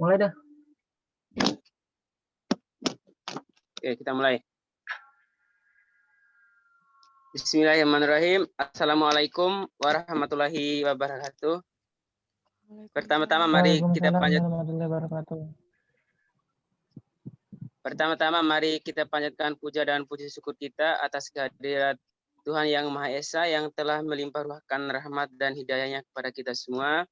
Mulai dah. Oke, kita mulai. Bismillahirrahmanirrahim. Assalamualaikum warahmatullahi wabarakatuh. Pertama-tama mari kita panjatkan puja dan puji syukur kita atas kehadirat Tuhan Yang Maha Esa yang telah melimpah ruahkan rahmat dan hidayahnya kepada kita semua.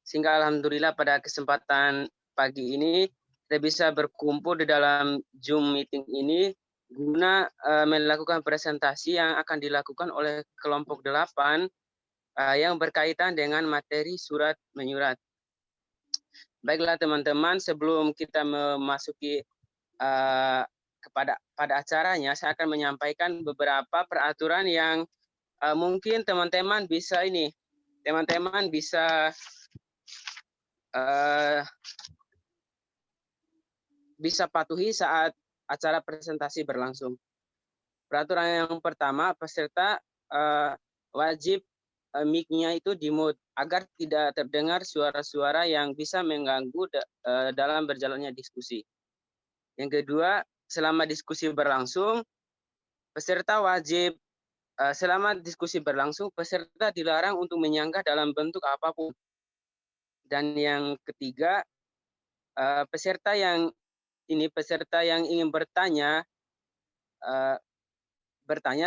Sehingga alhamdulillah pada kesempatan pagi ini kita bisa berkumpul di dalam Zoom meeting ini guna melakukan presentasi yang akan dilakukan oleh kelompok 8 yang berkaitan dengan materi surat menyurat. Baiklah teman-teman, sebelum kita memasuki pada acaranya, saya akan menyampaikan beberapa peraturan yang mungkin teman-teman bisa bisa patuhi saat acara presentasi berlangsung. Peraturan yang pertama, peserta wajib mic-nya itu di-mute agar tidak terdengar suara-suara yang bisa mengganggu dalam berjalannya diskusi. Yang kedua, selama diskusi berlangsung, peserta dilarang untuk menyanggah dalam bentuk apapun. Dan yang ketiga, peserta yang ingin bertanya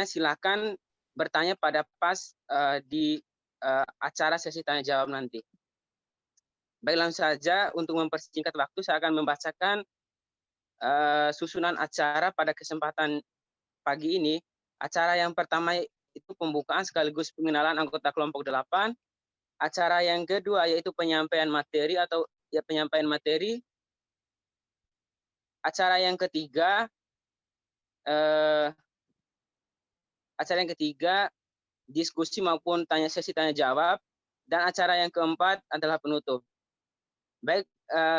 silakan bertanya pada pas di acara sesi tanya jawab nanti. Baik, langsung saja untuk mempersingkat waktu saya akan membacakan susunan acara pada kesempatan pagi ini. Acara yang pertama itu pembukaan sekaligus pengenalan anggota kelompok 8. Acara yang kedua yaitu penyampaian materi. Acara yang ketiga diskusi maupun sesi tanya jawab, dan acara yang keempat adalah penutup. Baik,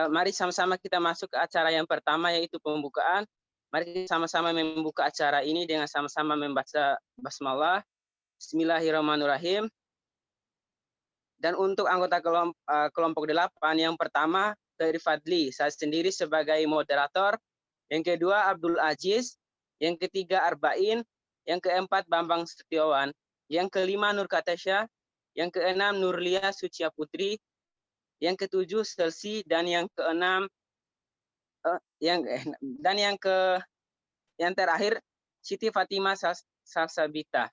mari sama-sama kita masuk ke acara yang pertama yaitu pembukaan. Mari kita sama-sama membuka acara ini dengan sama-sama membaca basmalah. Bismillahirrahmanirrahim. Dan untuk anggota kelompok 8 yang pertama Ferry Fadli, saya sendiri sebagai moderator. Yang kedua Abdul Aziz, yang ketiga Arba'in, yang keempat Bambang Setiawan, yang kelima Nur Katasya, yang keenam Nurlia Sucia Putri, yang ketujuh Selsi, dan yang keenam yang terakhir Siti Fatimah Salsabita.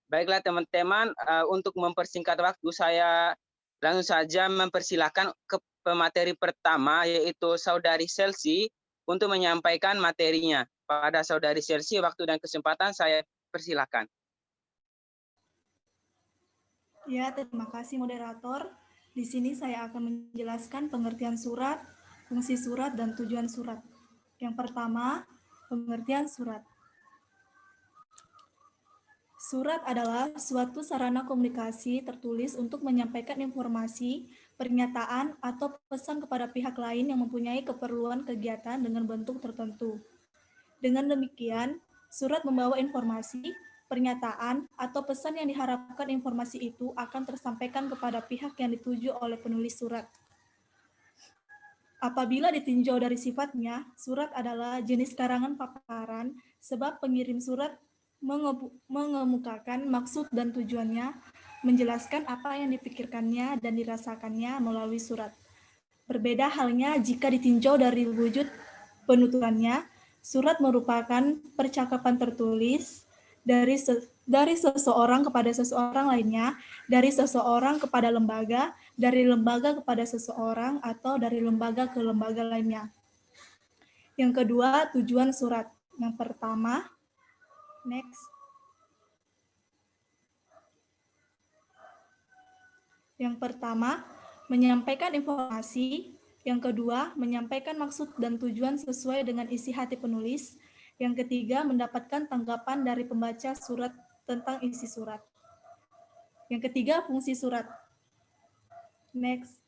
Baiklah teman-teman, untuk mempersingkat waktu saya langsung saja mempersilahkan ke pemateri pertama yaitu Saudari Selsi untuk menyampaikan materinya. Pada Saudari Selsi, waktu dan kesempatan saya persilakan. Ya, terima kasih moderator. Di sini saya akan menjelaskan pengertian surat, fungsi surat, dan tujuan surat. Yang pertama, pengertian surat. Surat adalah suatu sarana komunikasi tertulis untuk menyampaikan informasi, pernyataan, atau pesan kepada pihak lain yang mempunyai keperluan kegiatan dengan bentuk tertentu. Dengan demikian, surat membawa informasi, pernyataan, atau pesan yang diharapkan informasi itu akan tersampaikan kepada pihak yang dituju oleh penulis surat. Apabila ditinjau dari sifatnya, surat adalah jenis karangan paparan, sebab pengirim surat mengemukakan maksud dan tujuannya, menjelaskan apa yang dipikirkannya dan dirasakannya melalui surat. Berbeda halnya jika ditinjau dari wujud penuturannya, surat merupakan percakapan tertulis dari seseorang kepada seseorang lainnya, dari seseorang kepada lembaga, dari lembaga kepada seseorang, atau dari lembaga ke lembaga lainnya. Yang kedua, tujuan surat. Yang pertama, next. Yang pertama, menyampaikan informasi. Yang kedua, menyampaikan maksud dan tujuan sesuai dengan isi hati penulis. Yang ketiga, mendapatkan tanggapan dari pembaca surat tentang isi surat. Yang ketiga, fungsi surat. Next.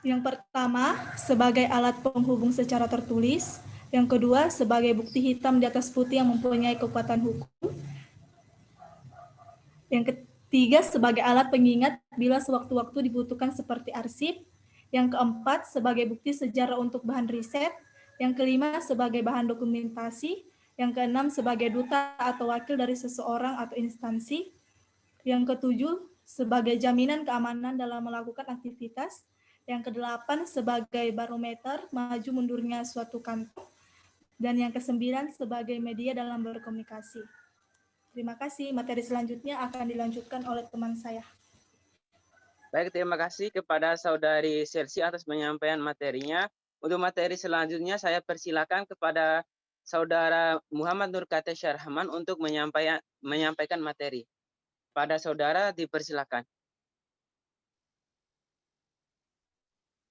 Yang pertama, sebagai alat penghubung secara tertulis. Yang kedua, sebagai bukti hitam di atas putih yang mempunyai kekuatan hukum. 3. Sebagai alat pengingat bila sewaktu-waktu dibutuhkan seperti arsip. Yang keempat, sebagai bukti sejarah untuk bahan riset. Yang kelima, sebagai bahan dokumentasi. Yang keenam, sebagai duta atau wakil dari seseorang atau instansi. Yang ketujuh, sebagai jaminan keamanan dalam melakukan aktivitas. Yang kedelapan, sebagai barometer maju mundurnya suatu kantor. Dan yang kesembilan, sebagai media dalam berkomunikasi. Terima kasih. Materi selanjutnya akan dilanjutkan oleh teman saya. Baik, terima kasih kepada Saudari Selsi atas penyampaian materinya. Untuk materi selanjutnya saya persilakan kepada Saudara Muhammad Nurkate Syarahman untuk menyampaikan materi. Pada saudara dipersilakan.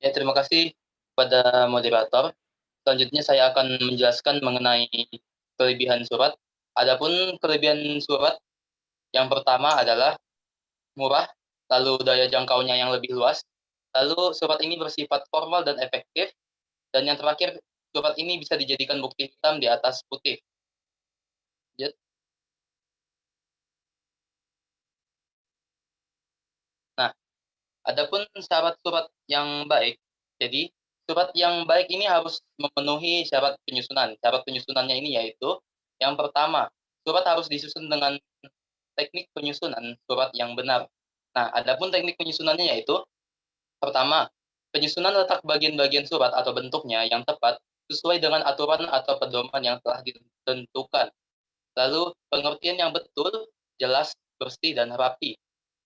Ya, terima kasih kepada moderator. Selanjutnya saya akan menjelaskan mengenai kelebihan surat. Adapun kelebihan surat yang pertama adalah murah, lalu daya jangkaunya yang lebih luas, lalu surat ini bersifat formal dan efektif, dan yang terakhir, surat ini bisa dijadikan bukti hitam di atas putih. Nah, adapun syarat surat yang baik, jadi surat yang baik ini harus memenuhi syarat penyusunan. Syarat penyusunannya ini yaitu, yang pertama, surat harus disusun dengan teknik penyusunan surat yang benar. Nah, adapun teknik penyusunannya yaitu, pertama, penyusunan letak bagian-bagian surat atau bentuknya yang tepat sesuai dengan aturan atau pedoman yang telah ditentukan. Lalu, pengertian yang betul, jelas, bersih, dan rapi.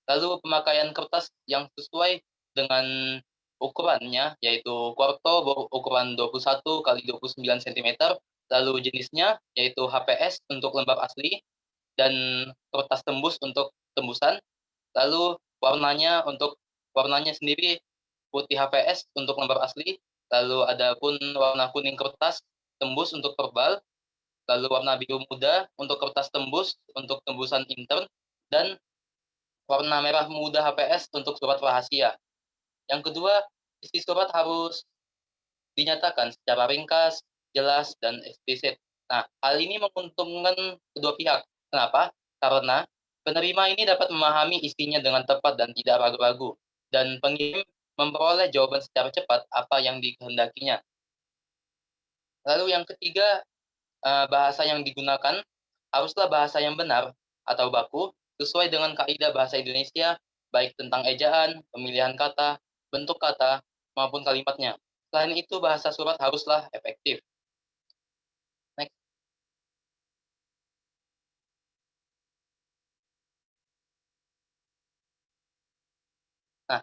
Lalu, pemakaian kertas yang sesuai dengan ukurannya, yaitu quarto berukuran 21 kali 29 cm, lalu jenisnya, yaitu HPS untuk lembar asli, dan kertas tembus untuk tembusan, lalu warnanya sendiri putih HPS untuk lembar asli, lalu ada pun warna kuning kertas tembus untuk verbal, lalu warna biru muda untuk kertas tembus untuk tembusan intern, dan warna merah muda HPS untuk surat rahasia. Yang kedua, isi surat harus dinyatakan secara ringkas, jelas, dan eksplisit. Nah, hal ini menguntungkan kedua pihak. Kenapa? Karena penerima ini dapat memahami isinya dengan tepat dan tidak ragu-ragu, dan pengirim memperoleh jawaban secara cepat apa yang dikehendakinya. Lalu yang ketiga, bahasa yang digunakan haruslah bahasa yang benar atau baku, sesuai dengan kaidah bahasa Indonesia, baik tentang ejaan, pemilihan kata, bentuk kata, maupun kalimatnya. Selain itu, bahasa surat haruslah efektif. Next. Nah,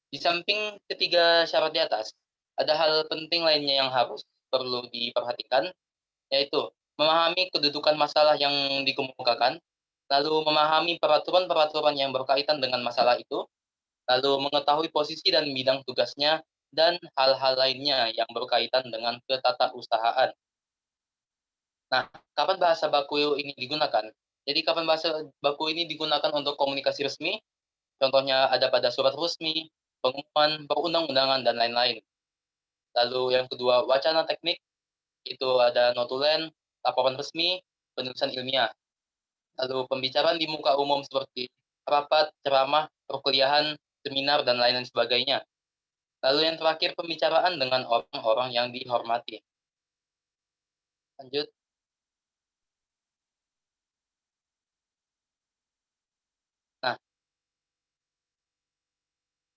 di samping ketiga syarat di atas, ada hal penting lainnya yang perlu diperhatikan, yaitu memahami kedudukan masalah yang dikemukakan, lalu memahami peraturan-peraturan yang berkaitan dengan masalah itu, lalu mengetahui posisi dan bidang tugasnya, dan hal-hal lainnya yang berkaitan dengan ketatausahaan. Nah, kapan bahasa baku ini digunakan? Jadi, kapan bahasa baku ini digunakan untuk komunikasi resmi? Contohnya ada pada surat resmi, pengumuman, perundang-undangan, dan lain-lain. Lalu yang kedua, wacana teknik, itu ada notulen, laporan resmi, penulisan ilmiah. Lalu pembicaraan di muka umum seperti rapat, ceramah, perkuliahan, seminar, dan lain-lain sebagainya. Lalu yang terakhir, pembicaraan dengan orang-orang yang dihormati. Lanjut. Nah,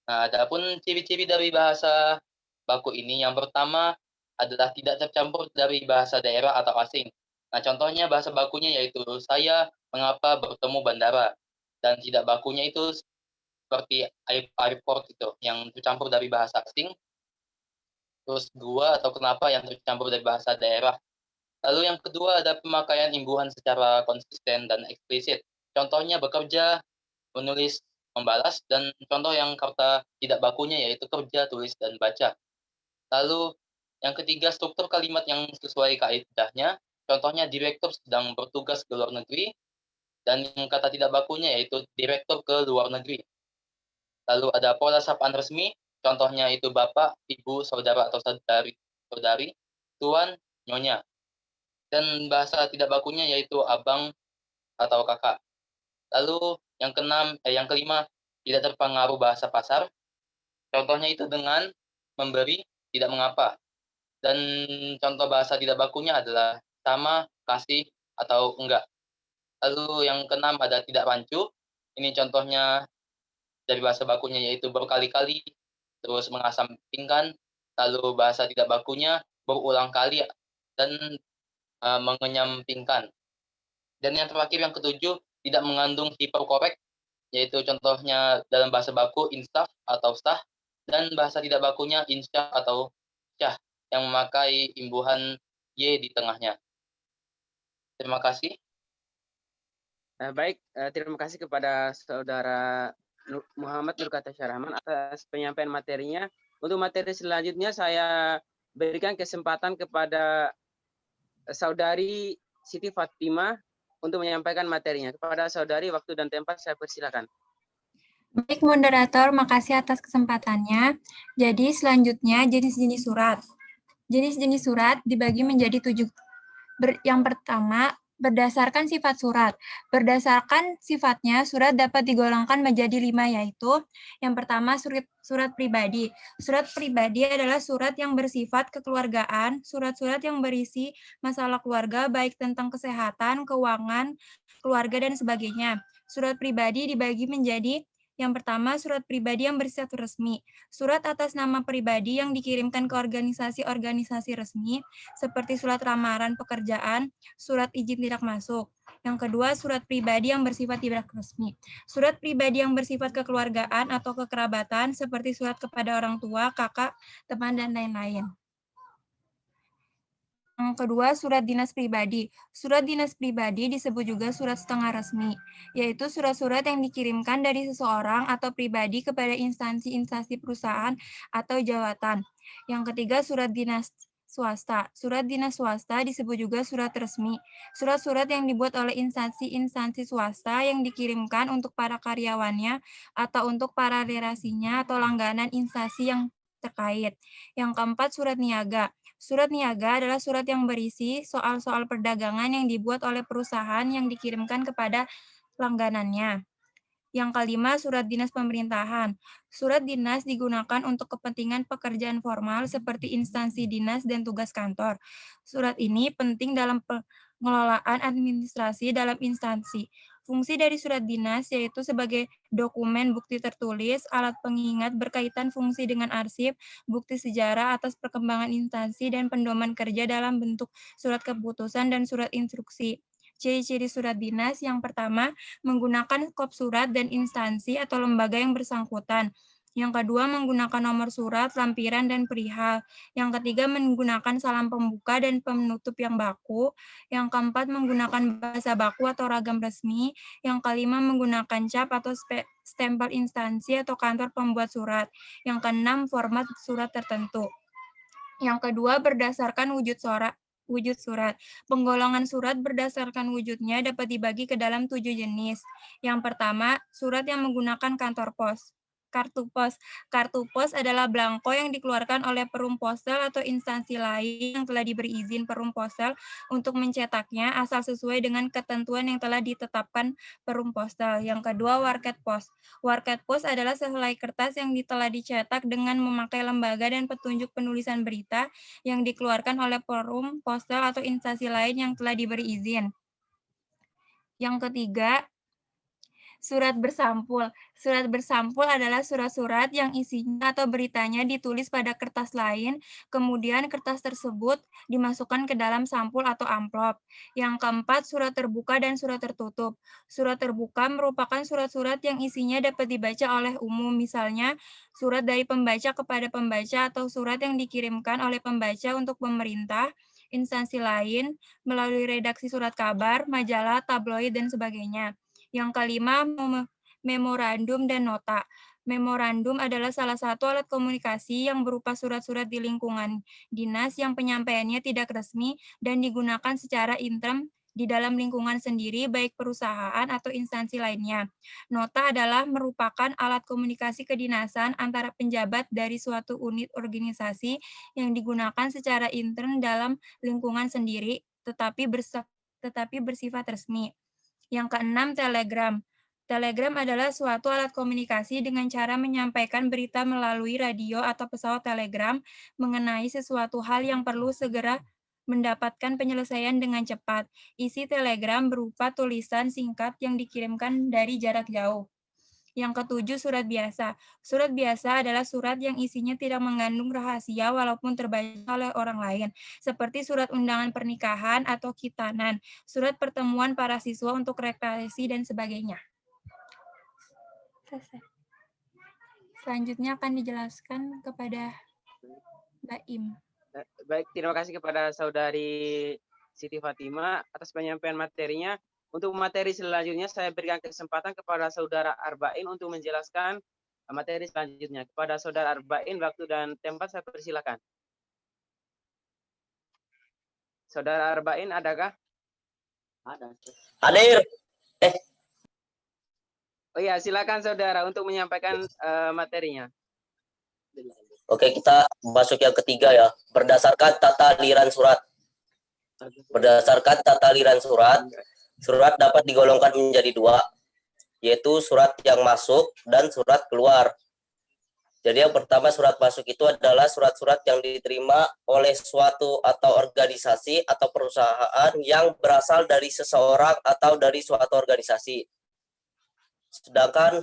adapun ciri-ciri dari bahasa baku ini, yang pertama adalah tidak tercampur dari bahasa daerah atau asing. Nah, contohnya bahasa bakunya yaitu saya mengapa bertemu bandara, dan tidak bakunya itu seperti airport itu yang tercampur dari bahasa asing. Terus dua, atau kenapa yang tercampur dari bahasa daerah. Lalu yang kedua ada pemakaian imbuhan secara konsisten dan eksplisit. Contohnya bekerja, menulis, membalas, dan contoh yang kata tidak bakunya yaitu kerja, tulis, dan baca. Lalu yang ketiga, struktur kalimat yang sesuai kaidahnya. Contohnya direktur sedang bertugas ke luar negeri, dan yang kata tidak bakunya yaitu direktur ke luar negeri. Lalu ada pola sapaan resmi, contohnya itu bapak, ibu, saudara atau saudari, tuan, nyonya. Dan bahasa tidak bakunya yaitu abang atau kakak. Lalu Yang kelima, tidak terpengaruh bahasa pasar. Contohnya itu dengan memberi, tidak mengapa. Dan contoh bahasa tidak bakunya adalah sama, kasih, atau enggak. Lalu yang keenam ada tidak rancu. Ini contohnya dari bahasa bakunya yaitu berkali-kali, terus mengesampingkan, lalu bahasa tidak bakunya berulang kali dan mengenyampingkan. Dan yang terakhir yang ketujuh, tidak mengandung hiperkorek, yaitu contohnya dalam bahasa baku instaf atau stah, dan bahasa tidak bakunya insya atau syah, yang memakai imbuhan y di tengahnya. Terima kasih. Baik, terima kasih kepada Saudara Muhammad Nurkata Syarahman atas penyampaian materinya. Untuk materi selanjutnya saya berikan kesempatan kepada Saudari Siti Fatimah untuk menyampaikan materinya. Kepada Saudari, waktu dan tempat saya persilakan. Baik, moderator, makasih atas kesempatannya. Jadi selanjutnya jenis-jenis surat. Jenis-jenis surat dibagi menjadi 7. Yang pertama, berdasarkan sifat surat. Berdasarkan sifatnya, surat dapat digolongkan menjadi 5, yaitu yang pertama, surat pribadi. Surat pribadi adalah surat yang bersifat kekeluargaan, surat-surat yang berisi masalah keluarga, baik tentang kesehatan, keuangan, keluarga, dan sebagainya. Surat pribadi dibagi menjadi yang pertama, surat pribadi yang bersifat resmi. Surat atas nama pribadi yang dikirimkan ke organisasi-organisasi resmi, seperti surat lamaran pekerjaan, surat izin tidak masuk. Yang kedua, surat pribadi yang bersifat tidak resmi. Surat pribadi yang bersifat kekeluargaan atau kekerabatan, seperti surat kepada orang tua, kakak, teman, dan lain-lain. Yang kedua, surat dinas pribadi. Surat dinas pribadi disebut juga surat setengah resmi, yaitu surat-surat yang dikirimkan dari seseorang atau pribadi kepada instansi-instansi perusahaan atau jabatan. Yang ketiga, surat dinas swasta. Surat dinas swasta disebut juga surat resmi. Surat-surat yang dibuat oleh instansi-instansi swasta yang dikirimkan untuk para karyawannya atau untuk para relasinya atau langganan instansi yang terkait. Yang keempat, surat niaga. Surat niaga adalah surat yang berisi soal-soal perdagangan yang dibuat oleh perusahaan yang dikirimkan kepada langganannya. Yang kelima, surat dinas pemerintahan. Surat dinas digunakan untuk kepentingan pekerjaan formal seperti instansi dinas dan tugas kantor. Surat ini penting dalam pengelolaan administrasi dalam instansi. Fungsi dari surat dinas yaitu sebagai dokumen bukti tertulis, alat pengingat berkaitan fungsi dengan arsip, bukti sejarah atas perkembangan instansi, dan pedoman kerja dalam bentuk surat keputusan dan surat instruksi. Ciri-ciri surat dinas yang pertama, menggunakan kop surat dan instansi atau lembaga yang bersangkutan. Yang kedua, menggunakan nomor surat, lampiran, dan perihal. Yang ketiga, menggunakan salam pembuka dan penutup yang baku. Yang keempat, menggunakan bahasa baku atau ragam resmi. Yang kelima, menggunakan cap atau stempel instansi atau kantor pembuat surat. Yang keenam, format surat tertentu. Yang kedua, berdasarkan wujud surat. Penggolongan surat berdasarkan wujudnya dapat dibagi ke dalam 7 jenis. Yang pertama, surat yang menggunakan kartu pos. Kartu pos adalah belangko yang dikeluarkan oleh perum postal atau instansi lain yang telah diberi izin perum postal untuk mencetaknya asal sesuai dengan ketentuan yang telah ditetapkan perum postal. Yang kedua, warket pos. Warket pos adalah sehelai kertas yang telah dicetak dengan memakai lembaga dan petunjuk penulisan berita yang dikeluarkan oleh perum postal atau instansi lain yang telah diberi izin. Yang ketiga, surat bersampul. Surat bersampul adalah surat-surat yang isinya atau beritanya ditulis pada kertas lain, kemudian kertas tersebut dimasukkan ke dalam sampul atau amplop. Yang keempat, surat terbuka dan surat tertutup. Surat terbuka merupakan surat-surat yang isinya dapat dibaca oleh umum, misalnya surat dari pembaca kepada pembaca atau surat yang dikirimkan oleh pembaca untuk pemerintah, instansi lain, melalui redaksi surat kabar, majalah, tabloid, dan sebagainya. Yang kelima, memorandum dan nota. Memorandum adalah salah satu alat komunikasi yang berupa surat-surat di lingkungan dinas yang penyampaiannya tidak resmi dan digunakan secara intern di dalam lingkungan sendiri, baik perusahaan atau instansi lainnya. Nota adalah merupakan alat komunikasi kedinasan antara penjabat dari suatu unit organisasi yang digunakan secara intern dalam lingkungan sendiri, tetapi bersifat resmi. Yang keenam, telegram. Telegram adalah suatu alat komunikasi dengan cara menyampaikan berita melalui radio atau pesawat telegram mengenai sesuatu hal yang perlu segera mendapatkan penyelesaian dengan cepat. Isi telegram berupa tulisan singkat yang dikirimkan dari jarak jauh. Yang ketujuh, surat biasa. Surat biasa adalah surat yang isinya tidak mengandung rahasia walaupun terbaca oleh orang lain, seperti surat undangan pernikahan atau khitanan, surat pertemuan para siswa untuk rekreasi, dan sebagainya. Selesai. Selanjutnya akan dijelaskan kepada Mbak Im. Baik, terima kasih kepada Saudari Siti Fatima atas penyampaian materinya. Untuk materi selanjutnya saya berikan kesempatan kepada Saudara Arba'in untuk menjelaskan materi selanjutnya. Kepada Saudara Arba'in, waktu dan tempat saya persilakan. Saudara Arba'in, adakah? Ada. Hadir. Oh iya, silakan saudara untuk menyampaikan materinya. Oke, kita masuk yang ketiga ya. Berdasarkan tata liran surat. Berdasarkan tata liran surat, surat dapat digolongkan menjadi dua, yaitu surat yang masuk dan surat keluar. Jadi yang pertama, surat masuk itu adalah surat-surat yang diterima oleh suatu atau organisasi atau perusahaan yang berasal dari seseorang atau dari suatu organisasi. Sedangkan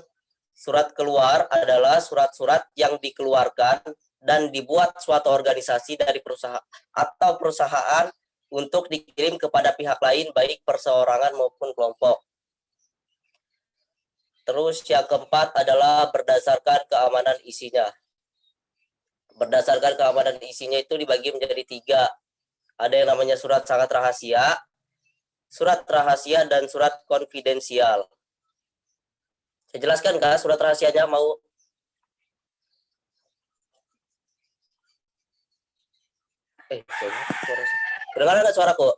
surat keluar adalah surat-surat yang dikeluarkan dan dibuat suatu organisasi dari perusahaan atau perusahaan untuk dikirim kepada pihak lain, baik perseorangan maupun kelompok. Terus yang keempat adalah berdasarkan keamanan isinya. Berdasarkan keamanan isinya itu dibagi menjadi tiga. Ada yang namanya surat sangat rahasia, dan surat konfidensial. Saya jelaskan kah surat rahasianya mau? Dengar nggak suaraku?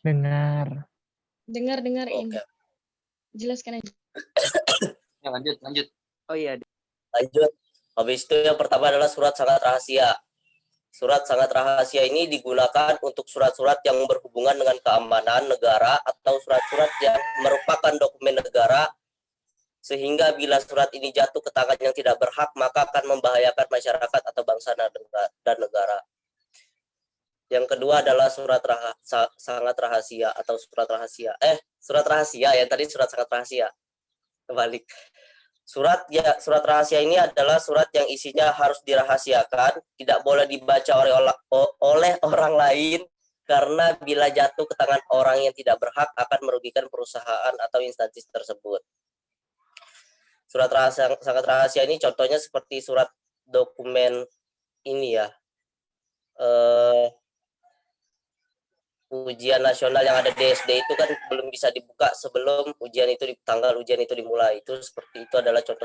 Dengar. Dengar Im. Oke. Jelaskan aja. Ya, lanjut. Oh iya, Lanjut. Habis itu yang pertama adalah surat sangat rahasia. Surat sangat rahasia ini digunakan untuk surat-surat yang berhubungan dengan keamanan negara atau surat-surat yang merupakan dokumen negara, sehingga bila surat ini jatuh ke tangan yang tidak berhak, maka akan membahayakan masyarakat atau bangsa dan negara. Yang kedua adalah surat sangat rahasia atau surat rahasia. Surat rahasia, yang tadi surat sangat rahasia. Kebalik. Surat rahasia ini adalah surat yang isinya harus dirahasiakan, tidak boleh dibaca oleh orang lain, karena bila jatuh ke tangan orang yang tidak berhak akan merugikan perusahaan atau instansi tersebut. Surat sangat rahasia ini contohnya seperti surat dokumen ini ya, ujian nasional yang ada di SD itu kan belum bisa dibuka sebelum tanggal ujian itu dimulai. Itu seperti itu adalah contoh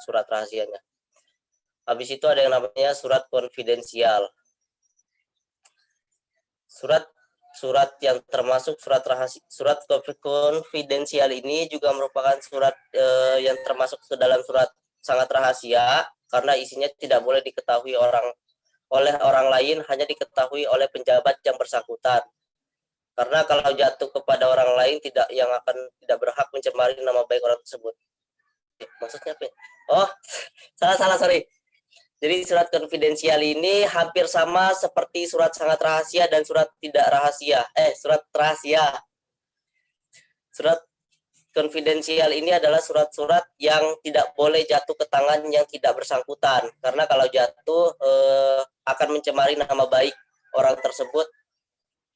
surat rahasianya. Habis itu ada yang namanya surat konfidensial. Surat yang termasuk surat konfidensial ini juga merupakan surat yang termasuk ke dalam surat sangat rahasia, karena isinya tidak boleh diketahui oleh orang lain, hanya diketahui oleh penjabat yang bersangkutan. Karena kalau jatuh kepada orang lain tidak berhak mencemari nama baik orang tersebut. Maksudnya apa? Oh, sorry. Jadi surat konfidensial ini hampir sama seperti surat sangat rahasia dan surat tidak rahasia. Surat rahasia. Surat konfidensial ini adalah surat-surat yang tidak boleh jatuh ke tangan yang tidak bersangkutan. Karena kalau jatuh akan mencemari nama baik orang tersebut.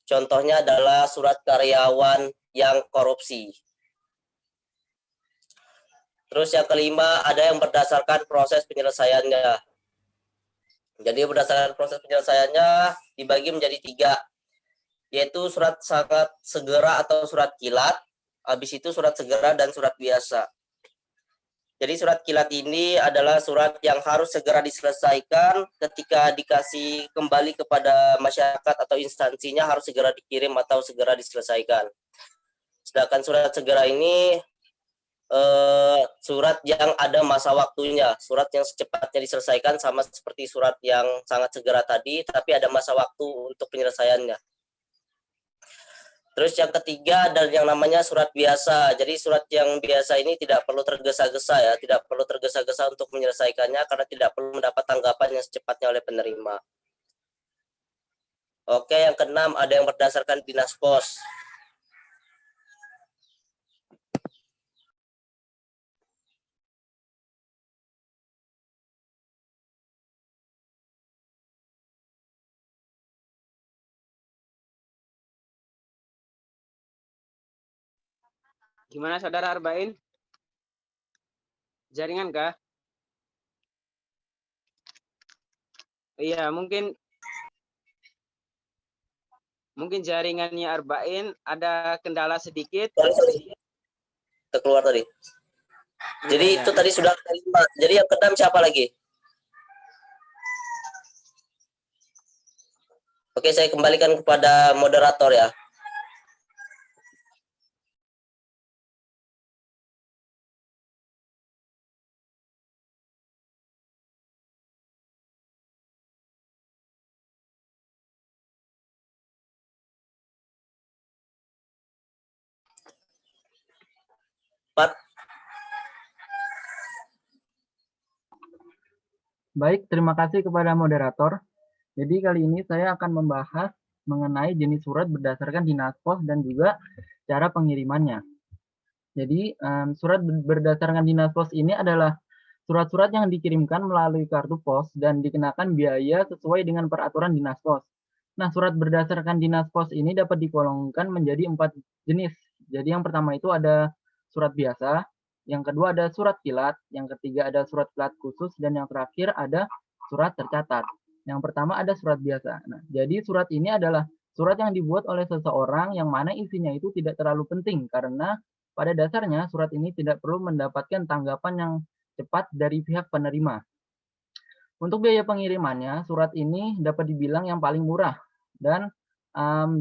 Contohnya adalah surat karyawan yang korupsi. Terus yang kelima, ada yang berdasarkan proses penyelesaiannya. Jadi berdasarkan proses penyelesaiannya dibagi menjadi tiga, yaitu surat sangat segera atau surat kilat, habis itu surat segera dan surat biasa. Jadi surat kilat ini adalah surat yang harus segera diselesaikan ketika dikasih kembali kepada masyarakat atau instansinya, harus segera dikirim atau segera diselesaikan. Sedangkan surat segera ini surat yang ada masa waktunya, surat yang secepatnya diselesaikan, sama seperti surat yang sangat segera tadi, tapi ada masa waktu untuk penyelesaiannya. Terus yang ketiga ada yang namanya surat biasa. Jadi surat yang biasa ini tidak perlu tergesa-gesa ya, tidak perlu tergesa-gesa untuk menyelesaikannya karena tidak perlu mendapat tanggapan yang secepatnya oleh penerima. Oke, yang keenam ada yang berdasarkan dinas pos. Gimana saudara Arba'in? Jaringan kah? Iya, mungkin jaringannya Arba'in ada kendala sedikit. Kita keluar tadi. Jadi Ya. itu tadi sudah kelima. Jadi yang keenam siapa lagi? Oke, saya kembalikan kepada moderator ya. Baik, terima kasih kepada moderator. Jadi kali ini saya akan membahas mengenai jenis surat berdasarkan dinas pos dan juga cara pengirimannya. Jadi surat berdasarkan dinas pos ini adalah surat-surat yang dikirimkan melalui kartu pos dan dikenakan biaya sesuai dengan peraturan dinas pos. Nah, surat berdasarkan dinas pos ini dapat digolongkan menjadi 4 jenis. Jadi yang pertama itu ada surat biasa, yang kedua ada surat kilat, yang ketiga ada surat kilat khusus, dan yang terakhir ada surat tercatat. Yang pertama ada surat biasa. Nah, jadi surat ini adalah surat yang dibuat oleh seseorang yang mana isinya itu tidak terlalu penting karena pada dasarnya surat ini tidak perlu mendapatkan tanggapan yang cepat dari pihak penerima. Untuk biaya pengirimannya, surat ini dapat dibilang yang paling murah dan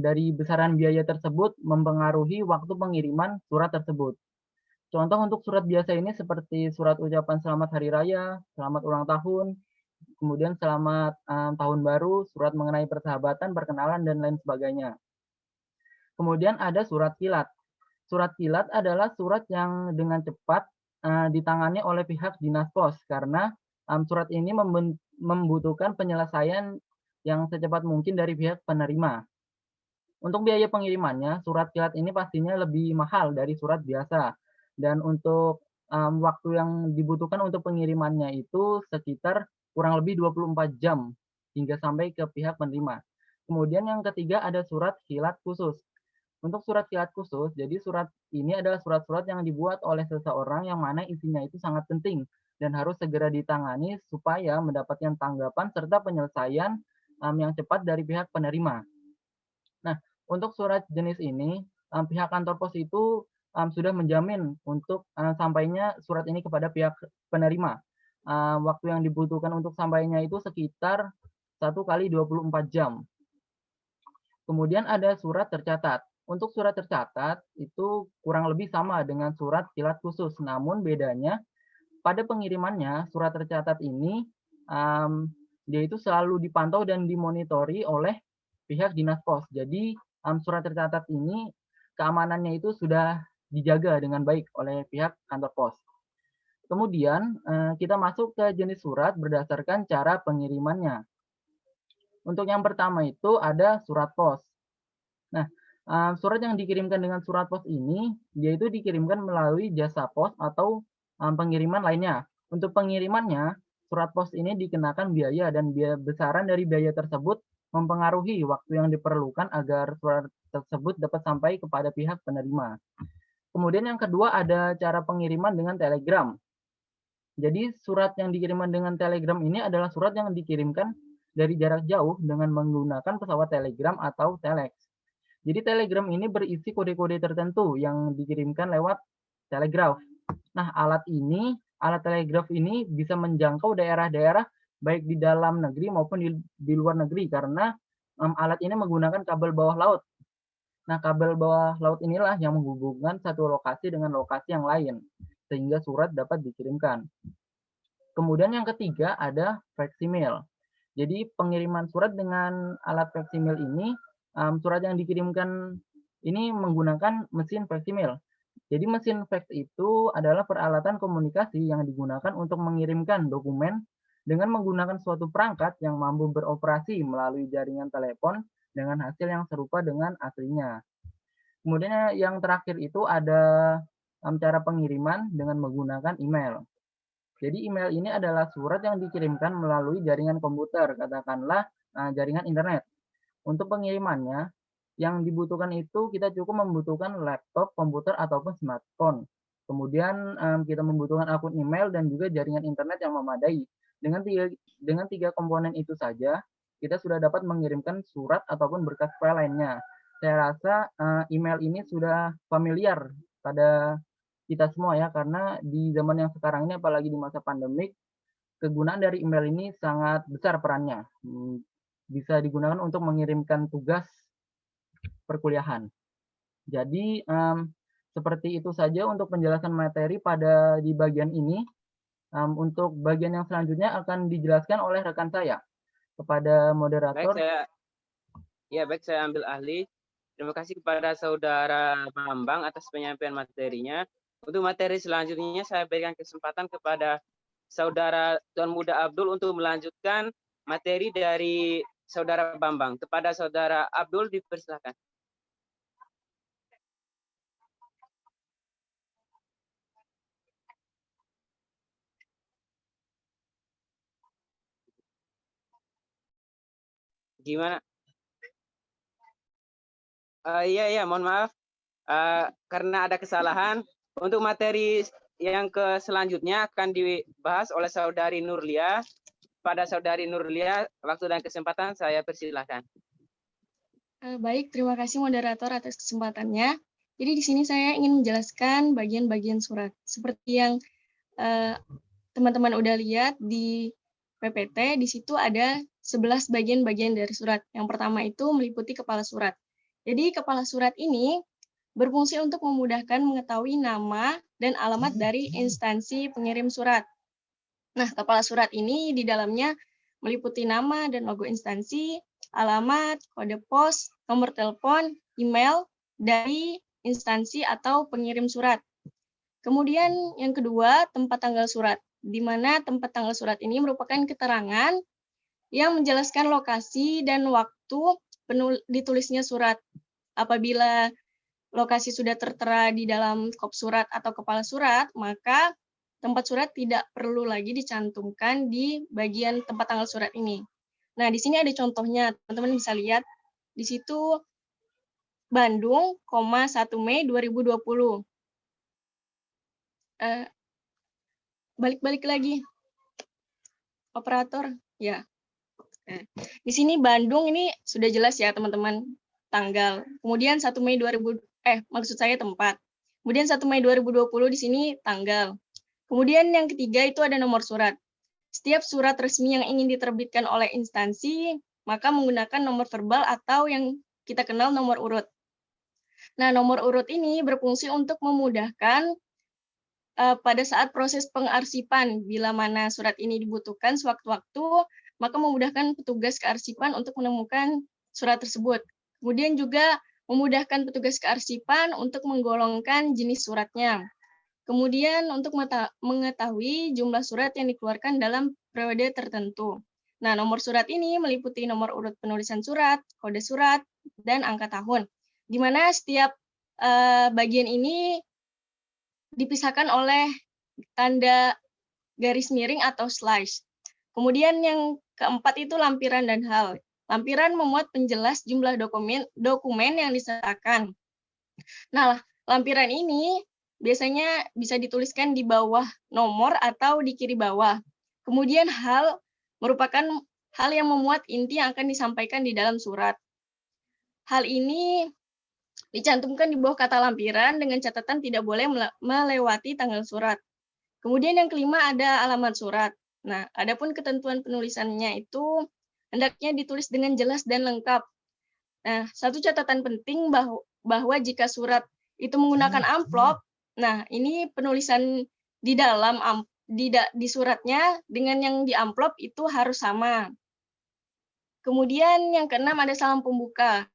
dari besaran biaya tersebut mempengaruhi waktu pengiriman surat tersebut. Contoh untuk surat biasa ini seperti surat ucapan selamat hari raya, selamat ulang tahun, kemudian selamat tahun baru, surat mengenai persahabatan, perkenalan, dan lain sebagainya. Kemudian ada surat kilat. Surat kilat adalah surat yang dengan cepat ditangani oleh pihak dinas pos karena surat ini membutuhkan penyelesaian yang secepat mungkin dari pihak penerima. Untuk biaya pengirimannya, surat kilat ini pastinya lebih mahal dari surat biasa. Dan untuk waktu yang dibutuhkan untuk pengirimannya itu sekitar kurang lebih 24 jam hingga sampai ke pihak penerima. Kemudian yang ketiga ada surat kilat khusus. Untuk surat kilat khusus, jadi surat ini adalah surat-surat yang dibuat oleh seseorang yang mana isinya itu sangat penting dan harus segera ditangani supaya mendapatkan tanggapan serta penyelesaian yang cepat dari pihak penerima. Nah, untuk surat jenis ini, pihak kantor pos itu sudah menjamin untuk sampainya surat ini kepada pihak penerima. Waktu yang dibutuhkan untuk sampainya itu sekitar 1 kali 24 jam. Kemudian ada surat tercatat. Untuk surat tercatat itu kurang lebih sama dengan surat kilat khusus, namun bedanya pada pengirimannya surat tercatat ini dia itu selalu dipantau dan dimonitori oleh pihak dinas pos. Jadi surat tercatat ini keamanannya itu sudah dijaga dengan baik oleh pihak kantor pos. Kemudian kita masuk ke jenis surat berdasarkan cara pengirimannya. Untuk yang pertama itu ada surat pos. Nah, surat yang dikirimkan dengan surat pos ini, dia itu dikirimkan melalui jasa pos atau pengiriman lainnya. Untuk pengirimannya, surat pos ini dikenakan biaya dan besaran dari biaya tersebut mempengaruhi waktu yang diperlukan agar surat tersebut dapat sampai kepada pihak penerima. Kemudian yang kedua ada cara pengiriman dengan telegram. Jadi surat yang dikirimkan dengan telegram ini adalah surat yang dikirimkan dari jarak jauh dengan menggunakan pesawat telegram atau telex. Jadi telegram ini berisi kode-kode tertentu yang dikirimkan lewat telegraf. Nah, alat telegraf ini bisa menjangkau daerah-daerah baik di dalam negeri maupun di luar negeri karena alat ini menggunakan kabel bawah laut. Nah, kabel bawah laut inilah yang menghubungkan satu lokasi dengan lokasi yang lain sehingga surat dapat dikirimkan. Kemudian yang ketiga ada faksimil. Jadi pengiriman surat dengan alat faksimil ini surat yang dikirimkan ini menggunakan mesin faksimil. Jadi mesin fax itu adalah peralatan komunikasi yang digunakan untuk mengirimkan dokumen dengan menggunakan suatu perangkat yang mampu beroperasi melalui jaringan telepon dengan hasil yang serupa dengan aslinya. Kemudian yang terakhir itu ada cara pengiriman dengan menggunakan email. Jadi email ini adalah surat yang dikirimkan melalui jaringan komputer, katakanlah jaringan internet. Untuk pengirimannya, yang dibutuhkan itu kita cukup membutuhkan laptop, komputer, ataupun smartphone. Kemudian kita membutuhkan akun email dan juga jaringan internet yang memadai. Dengan tiga komponen itu saja, kita sudah dapat mengirimkan surat ataupun berkas file lainnya. Saya rasa email ini sudah familiar pada kita semua ya, karena di zaman yang sekarang ini, apalagi di masa pandemik, kegunaan dari email ini sangat besar perannya. Bisa digunakan untuk mengirimkan tugas perkuliahan. Jadi seperti itu saja untuk penjelasan materi di bagian ini. Untuk bagian yang selanjutnya akan dijelaskan oleh rekan saya. Kepada moderator. Baik, saya ambil alih. Terima kasih kepada Saudara Bambang atas penyampaian materinya. Untuk materi selanjutnya saya berikan kesempatan kepada Saudara Tuan Muda Abdul untuk melanjutkan materi dari Saudara Bambang. Kepada Saudara Abdul dipersilakan. Gimana? Iya, mohon maaf. Karena ada kesalahan. Untuk materi yang selanjutnya akan dibahas oleh Saudari Nurlia. Pada Saudari Nurlia, waktu dan kesempatan saya persilahkan. Baik, terima kasih moderator atas kesempatannya. Jadi di sini saya ingin menjelaskan bagian-bagian surat. Seperti yang teman-teman udah lihat di PPT, di situ ada 11 bagian-bagian dari surat. Yang pertama itu meliputi kepala surat. Jadi kepala surat ini berfungsi untuk memudahkan mengetahui nama dan alamat dari instansi pengirim surat. Nah, kepala surat ini di dalamnya meliputi nama dan logo instansi, alamat, kode pos, nomor telepon, email dari instansi atau pengirim surat. Kemudian yang kedua, tempat tanggal surat, di mana tempat tanggal surat ini merupakan keterangan yang menjelaskan lokasi dan waktu ditulisnya surat. Apabila lokasi sudah tertera di dalam kop surat atau kepala surat, maka tempat surat tidak perlu lagi dicantumkan di bagian tempat tanggal surat ini. Nah, di sini ada contohnya, teman-teman bisa lihat. Di situ Bandung, 1 Mei 2020. Balik lagi. Operator, ya. Di sini Bandung ini sudah jelas ya, teman-teman, tanggal. Kemudian 1 Mei 2000, maksud saya tempat. Kemudian 1 Mei 2020 di sini tanggal. Kemudian yang ketiga itu ada nomor surat. Setiap surat resmi yang ingin diterbitkan oleh instansi, maka menggunakan nomor verbal atau yang kita kenal nomor urut. Nah, nomor urut ini berfungsi untuk memudahkan pada saat proses pengarsipan. Bila mana surat ini dibutuhkan sewaktu-waktu, maka memudahkan petugas kearsipan untuk menemukan surat tersebut. Kemudian juga memudahkan petugas kearsipan untuk menggolongkan jenis suratnya. Kemudian untuk mengetahui jumlah surat yang dikeluarkan dalam periode tertentu. Nah, nomor surat ini meliputi nomor urut penulisan surat, kode surat, dan angka tahun. Di mana setiap bagian ini dipisahkan oleh tanda garis miring atau slash. Kemudian yang keempat itu lampiran dan hal. Lampiran memuat penjelas jumlah dokumen yang disertakan. Nah, lampiran ini biasanya bisa dituliskan di bawah nomor atau di kiri bawah. Kemudian hal merupakan hal yang memuat inti yang akan disampaikan di dalam surat. Hal ini dicantumkan di bawah kata lampiran dengan catatan tidak boleh melewati tanggal surat. Kemudian yang kelima ada alamat surat. Nah, adapun ketentuan penulisannya itu hendaknya ditulis dengan jelas dan lengkap. Nah, satu catatan penting bahwa jika surat itu menggunakan amplop, nah ini penulisan di dalam di suratnya dengan yang di amplop itu harus sama. Kemudian yang keenam ada salam pembuka.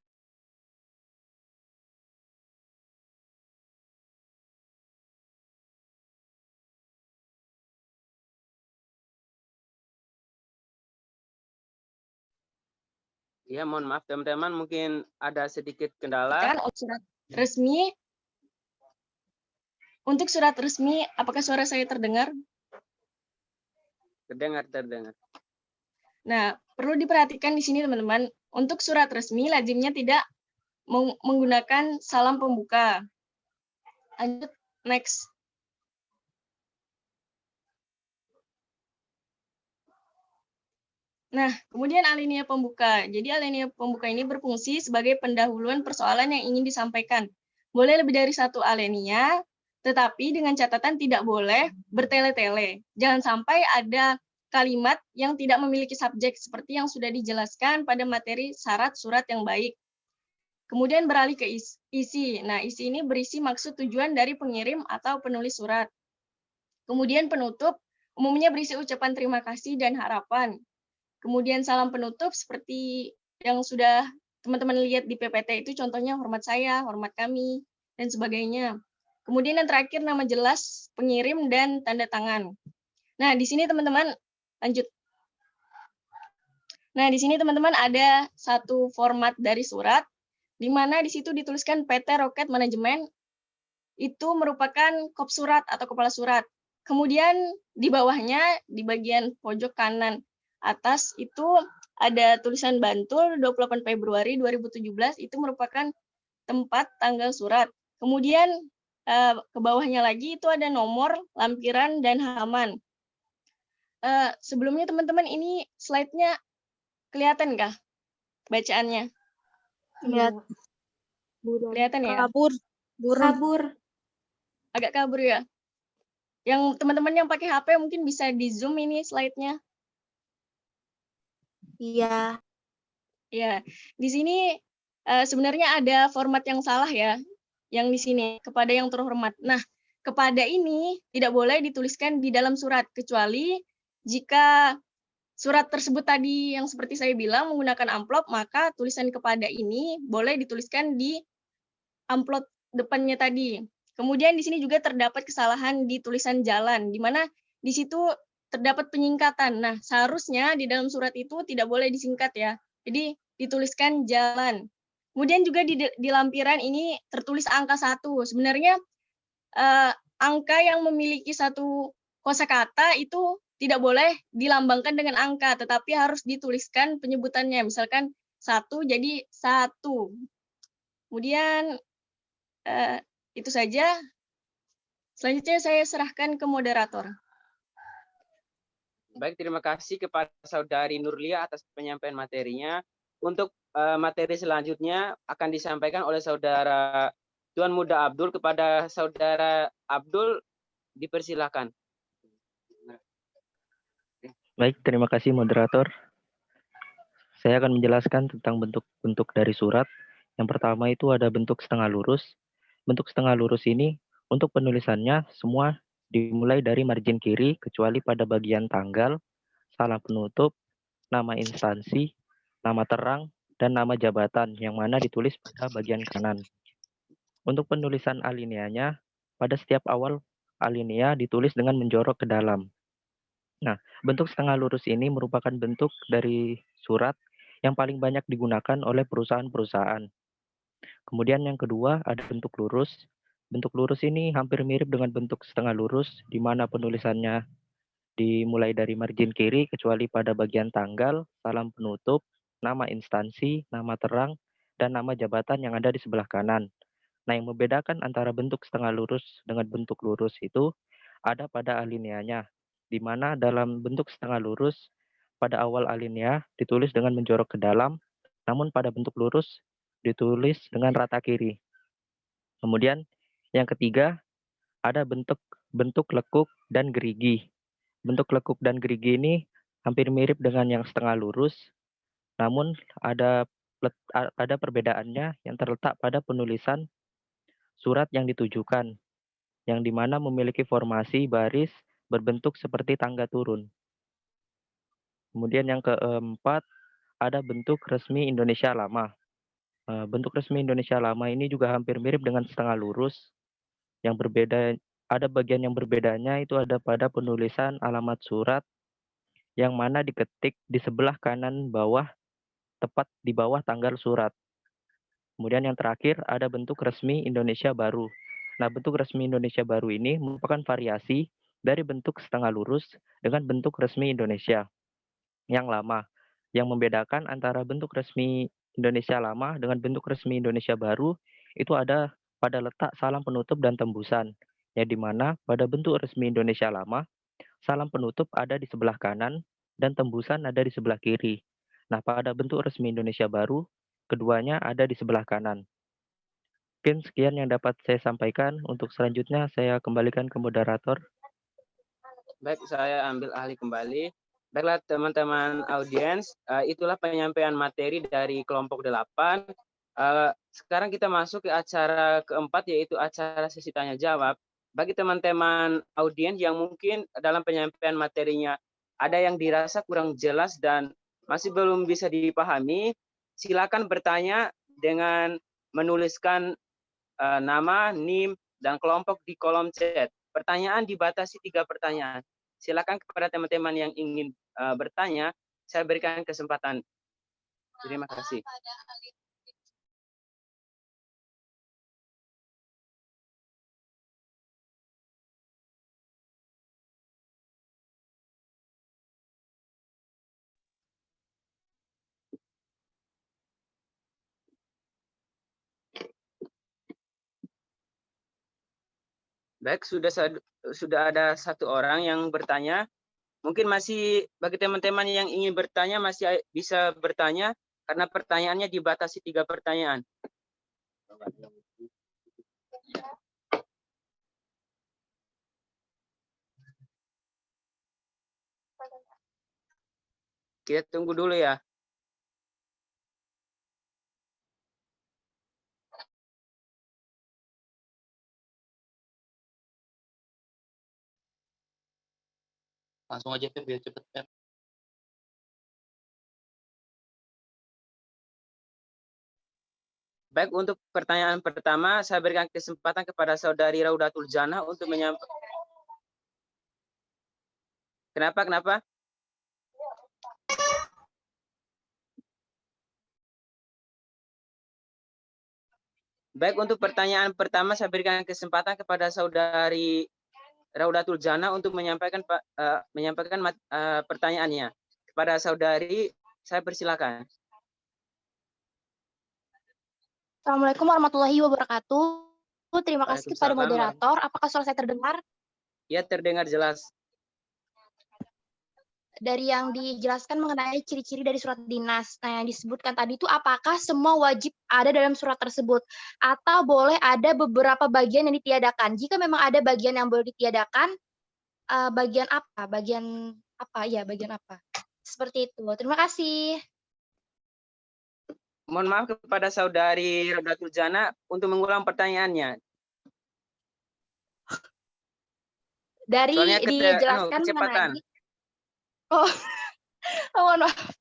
Ya, mohon maaf teman-teman, mungkin ada sedikit kendala. Kan surat resmi. Untuk surat resmi, apakah suara saya terdengar? Terdengar. Nah, perlu diperhatikan di sini teman-teman, untuk surat resmi lazimnya tidak menggunakan salam pembuka. Lanjut, next. Nah, kemudian alinea pembuka. Jadi alinea pembuka ini berfungsi sebagai pendahuluan persoalan yang ingin disampaikan. Boleh lebih dari satu alinea, tetapi dengan catatan tidak boleh bertele-tele. Jangan sampai ada kalimat yang tidak memiliki subjek seperti yang sudah dijelaskan pada materi syarat surat yang baik. Kemudian beralih ke isi. Nah, isi ini berisi maksud tujuan dari pengirim atau penulis surat. Kemudian penutup umumnya berisi ucapan terima kasih dan harapan. Kemudian salam penutup seperti yang sudah teman-teman lihat di PPT itu contohnya hormat saya, hormat kami, dan sebagainya. Kemudian yang terakhir nama jelas pengirim dan tanda tangan. Nah, di sini teman-teman lanjut. Nah, di sini teman-teman ada satu format dari surat di mana di situ dituliskan PT Roket Manajemen itu merupakan kop surat atau kepala surat. Kemudian di bawahnya di bagian pojok kanan atas itu ada tulisan Bantul 28 Februari 2017 itu merupakan tempat tanggal surat. Kemudian ke bawahnya lagi itu ada nomor, lampiran, dan halaman. Sebelumnya teman-teman ini slide-nya kelihatan kah bacaannya? Kelihatan ya? Kabur. Agak kabur ya? Yang teman-teman yang pakai HP mungkin bisa di zoom ini slide-nya. Iya. Ya, di sini sebenarnya ada format yang salah ya, yang di sini kepada yang terhormat. Nah, kepada ini tidak boleh dituliskan di dalam surat kecuali jika surat tersebut tadi yang seperti saya bilang menggunakan amplop, maka tulisan kepada ini boleh dituliskan di amplop depannya tadi. Kemudian di sini juga terdapat kesalahan di tulisan jalan, di mana di situ terdapat penyingkatan. Nah, seharusnya di dalam surat itu tidak boleh disingkat ya. Jadi dituliskan jalan. Kemudian juga di lampiran ini tertulis angka 1. Sebenarnya angka yang memiliki satu kosakata itu tidak boleh dilambangkan dengan angka, tetapi harus dituliskan penyebutannya. Misalkan 1 jadi 1. Kemudian itu saja. Selanjutnya saya serahkan ke moderator. Baik, terima kasih kepada Saudari Nurlia atas penyampaian materinya. Untuk materi selanjutnya akan disampaikan oleh Saudara Tuan Muda Abdul. Kepada Saudara Abdul, dipersilakan. Baik, terima kasih moderator. Saya akan menjelaskan tentang bentuk-bentuk dari surat. Yang pertama itu ada bentuk setengah lurus. Bentuk setengah lurus ini untuk penulisannya semua dimulai dari margin kiri kecuali pada bagian tanggal, salam penutup, nama instansi, nama terang, dan nama jabatan yang mana ditulis pada bagian kanan. Untuk penulisan alineanya, pada setiap awal alinea ditulis dengan menjorok ke dalam. Nah, bentuk setengah lurus ini merupakan bentuk dari surat yang paling banyak digunakan oleh perusahaan-perusahaan. Kemudian yang kedua ada bentuk lurus. Bentuk lurus ini hampir mirip dengan bentuk setengah lurus, di mana penulisannya dimulai dari margin kiri kecuali pada bagian tanggal, salam penutup, nama instansi, nama terang, dan nama jabatan yang ada di sebelah kanan. Nah, yang membedakan antara bentuk setengah lurus dengan bentuk lurus itu ada pada alineanya, di mana dalam bentuk setengah lurus, pada awal alinea ditulis dengan menjorok ke dalam, namun pada bentuk lurus ditulis dengan rata kiri. Kemudian yang ketiga, ada bentuk lekuk dan gerigi. Bentuk lekuk dan gerigi ini hampir mirip dengan yang setengah lurus, namun ada perbedaannya yang terletak pada penulisan surat yang ditujukan, yang dimana memiliki formasi baris berbentuk seperti tangga turun. Kemudian yang keempat, ada bentuk resmi Indonesia Lama. Bentuk resmi Indonesia Lama ini juga hampir mirip dengan setengah lurus. Yang berbeda, ada bagian yang berbedanya itu ada pada penulisan alamat surat yang mana diketik di sebelah kanan bawah tepat di bawah tanggal surat. Kemudian yang terakhir ada bentuk resmi Indonesia baru. Nah, bentuk resmi Indonesia baru ini merupakan variasi dari bentuk setengah lurus dengan bentuk resmi Indonesia yang lama. Yang membedakan antara bentuk resmi Indonesia lama dengan bentuk resmi Indonesia baru itu ada pada letak salam penutup dan tembusan. Yang dimana pada bentuk resmi Indonesia lama, salam penutup ada di sebelah kanan dan tembusan ada di sebelah kiri. Nah, pada bentuk resmi Indonesia baru, keduanya ada di sebelah kanan. Mungkin sekian yang dapat saya sampaikan. Untuk selanjutnya saya kembalikan ke moderator. Baik, saya ambil alih kembali. Baiklah teman-teman audiens, itulah penyampaian materi dari kelompok 8. Sekarang kita masuk ke acara keempat, yaitu acara sesi tanya jawab. Bagi teman-teman audiens yang mungkin dalam penyampaian materinya ada yang dirasa kurang jelas dan masih belum bisa dipahami, silakan bertanya dengan menuliskan nama, NIM, dan kelompok di kolom chat. Pertanyaan dibatasi 3 pertanyaan. Silakan kepada teman-teman yang ingin bertanya, saya berikan kesempatan. Terima kasih. Baik, sudah ada 1 orang yang bertanya. Mungkin masih bagi teman-teman yang ingin bertanya masih bisa bertanya karena pertanyaannya dibatasi 3 pertanyaan. Kita tunggu dulu ya. Langsung aja Feb, biar cepet Feb. Baik, untuk pertanyaan pertama, saya berikan kesempatan kepada Saudari Raudatul Jannah untuk menyampaikan. Kenapa? Baik, untuk pertanyaan pertama, saya berikan kesempatan kepada Saudari Raudatul Jannah untuk menyampaikan pertanyaannya. Kepada Saudari, saya persilakan. Assalamualaikum warahmatullahi wabarakatuh. Terima kasih kepada Waalaikumsalam. moderator. Apakah suara saya terdengar? Ya, terdengar jelas. Dari yang dijelaskan mengenai ciri-ciri dari surat dinas. Nah, yang disebutkan tadi itu apakah semua wajib ada dalam surat tersebut? Atau boleh ada beberapa bagian yang ditiadakan? Jika memang ada bagian yang boleh ditiadakan, bagian apa? Bagian apa? Ya, bagian apa? Seperti itu. Terima kasih. Mohon maaf kepada Saudari Raudatul Jannah untuk mengulang pertanyaannya. Dari Soalnya dijelaskan kecepatan. mengenai mohon maaf.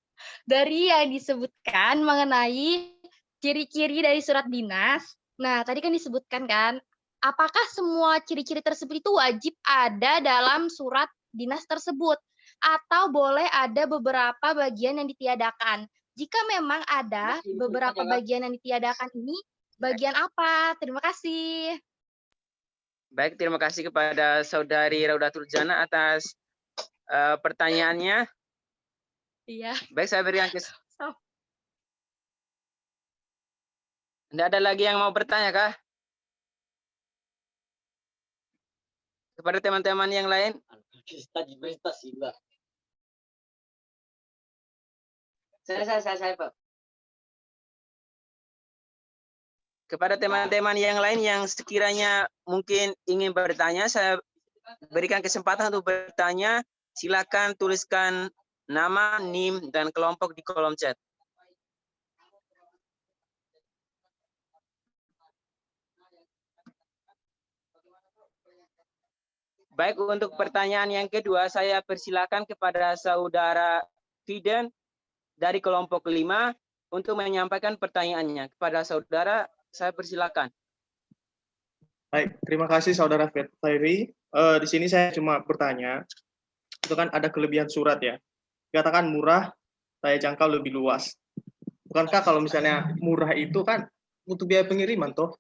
Dari yang disebutkan mengenai ciri-ciri dari surat dinas. Nah, tadi kan disebutkan kan, apakah semua ciri-ciri tersebut itu wajib ada dalam surat dinas tersebut? Atau boleh ada beberapa bagian yang ditiadakan? Jika memang ada beberapa bagian yang ditiadakan ini, bagian apa? Terima kasih. Baik, terima kasih kepada Saudari Raudatul Jannah atas pertanyaannya. Iya. Baik, saya berikan Tidak ada lagi yang mau bertanya kah? Kepada teman-teman yang lain? Saya, Pak. Kepada teman-teman yang lain yang sekiranya mungkin ingin bertanya, saya berikan kesempatan untuk bertanya. Silakan tuliskan nama, NIM, dan kelompok di kolom chat. Baik, untuk pertanyaan yang kedua, saya persilakan kepada Saudara Fiden dari kelompok 5 untuk menyampaikan pertanyaannya. Kepada saudara, saya persilakan. Baik, terima kasih Saudara Ferry. Di sini saya cuma bertanya, itu kan ada kelebihan surat ya. Dikatakan murah, daya jangkau lebih luas. Bukankah kalau misalnya murah itu kan butuh biaya pengiriman toh?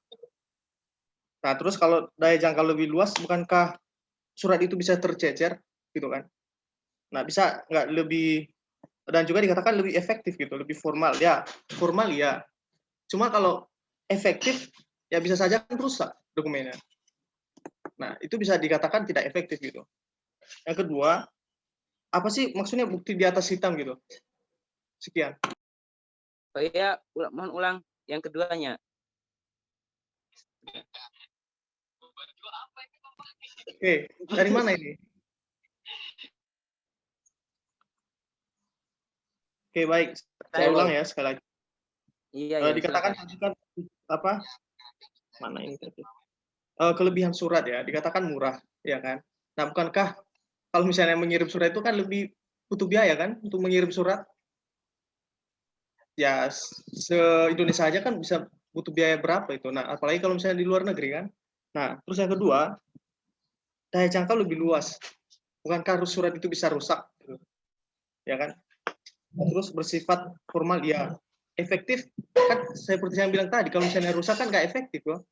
Nah, terus kalau daya jangkau lebih luas, bukankah surat itu bisa tercecer gitu kan? Nah, bisa nggak lebih, dan juga dikatakan lebih efektif gitu, lebih formal ya, formal ya. Cuma kalau efektif ya bisa saja kan rusak dokumennya. Nah, itu bisa dikatakan tidak efektif gitu. Yang kedua, apa sih maksudnya bukti di atas hitam gitu? Sekian. Oh iya, mohon ulang yang keduanya. Oke, dari mana ini? Oke, baik. Saya ulang ya sekali lagi. Iya, ya, Dikatakan silakan. tadi kan apa? Mana ini tadi? Kelebihan surat ya, dikatakan murah, ya kan? Nah, bukankah kalau misalnya mengirim surat itu kan lebih butuh biaya kan untuk mengirim surat? Ya, se-Indonesia aja kan bisa butuh biaya berapa itu. Nah, apalagi kalau misalnya di luar negeri kan. Nah, terus yang kedua, daya jangkau lebih luas. Bukankah surat itu bisa rusak? Ya kan? Terus bersifat formal ya. Efektif kan seperti yang bilang tadi, kalau misalnya rusak kan nggak efektif loh.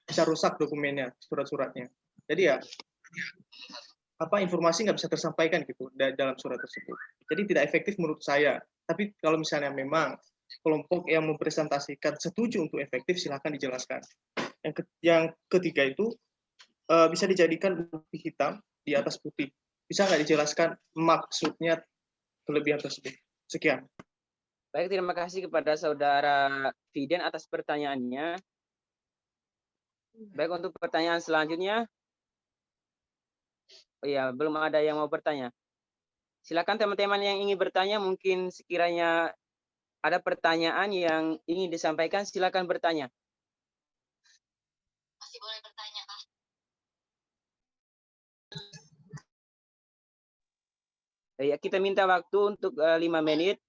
Bisa rusak dokumennya, surat-suratnya. Jadi ya apa informasi nggak bisa tersampaikan gitu dalam surat tersebut. Jadi tidak efektif menurut saya. Tapi kalau misalnya memang kelompok yang mempresentasikan setuju untuk efektif, silakan dijelaskan. Yang ketiga itu bisa dijadikan bukti hitam di atas putih. Bisa nggak dijelaskan maksudnya kelebihan tersebut? Sekian. Baik, terima kasih kepada Saudara Fiden atas pertanyaannya. Baik, untuk pertanyaan selanjutnya. Oh iya, belum ada yang mau bertanya. Silakan teman-teman yang ingin bertanya, mungkin sekiranya ada pertanyaan yang ingin disampaikan, silakan bertanya. Masih boleh bertanya, Kak? Ya, kita minta waktu untuk 5 menit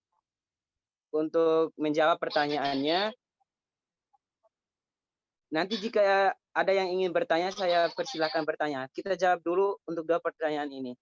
untuk menjawab pertanyaannya. Nanti jika ada yang ingin bertanya, saya persilakan bertanya. Kita jawab dulu untuk 2 pertanyaan ini.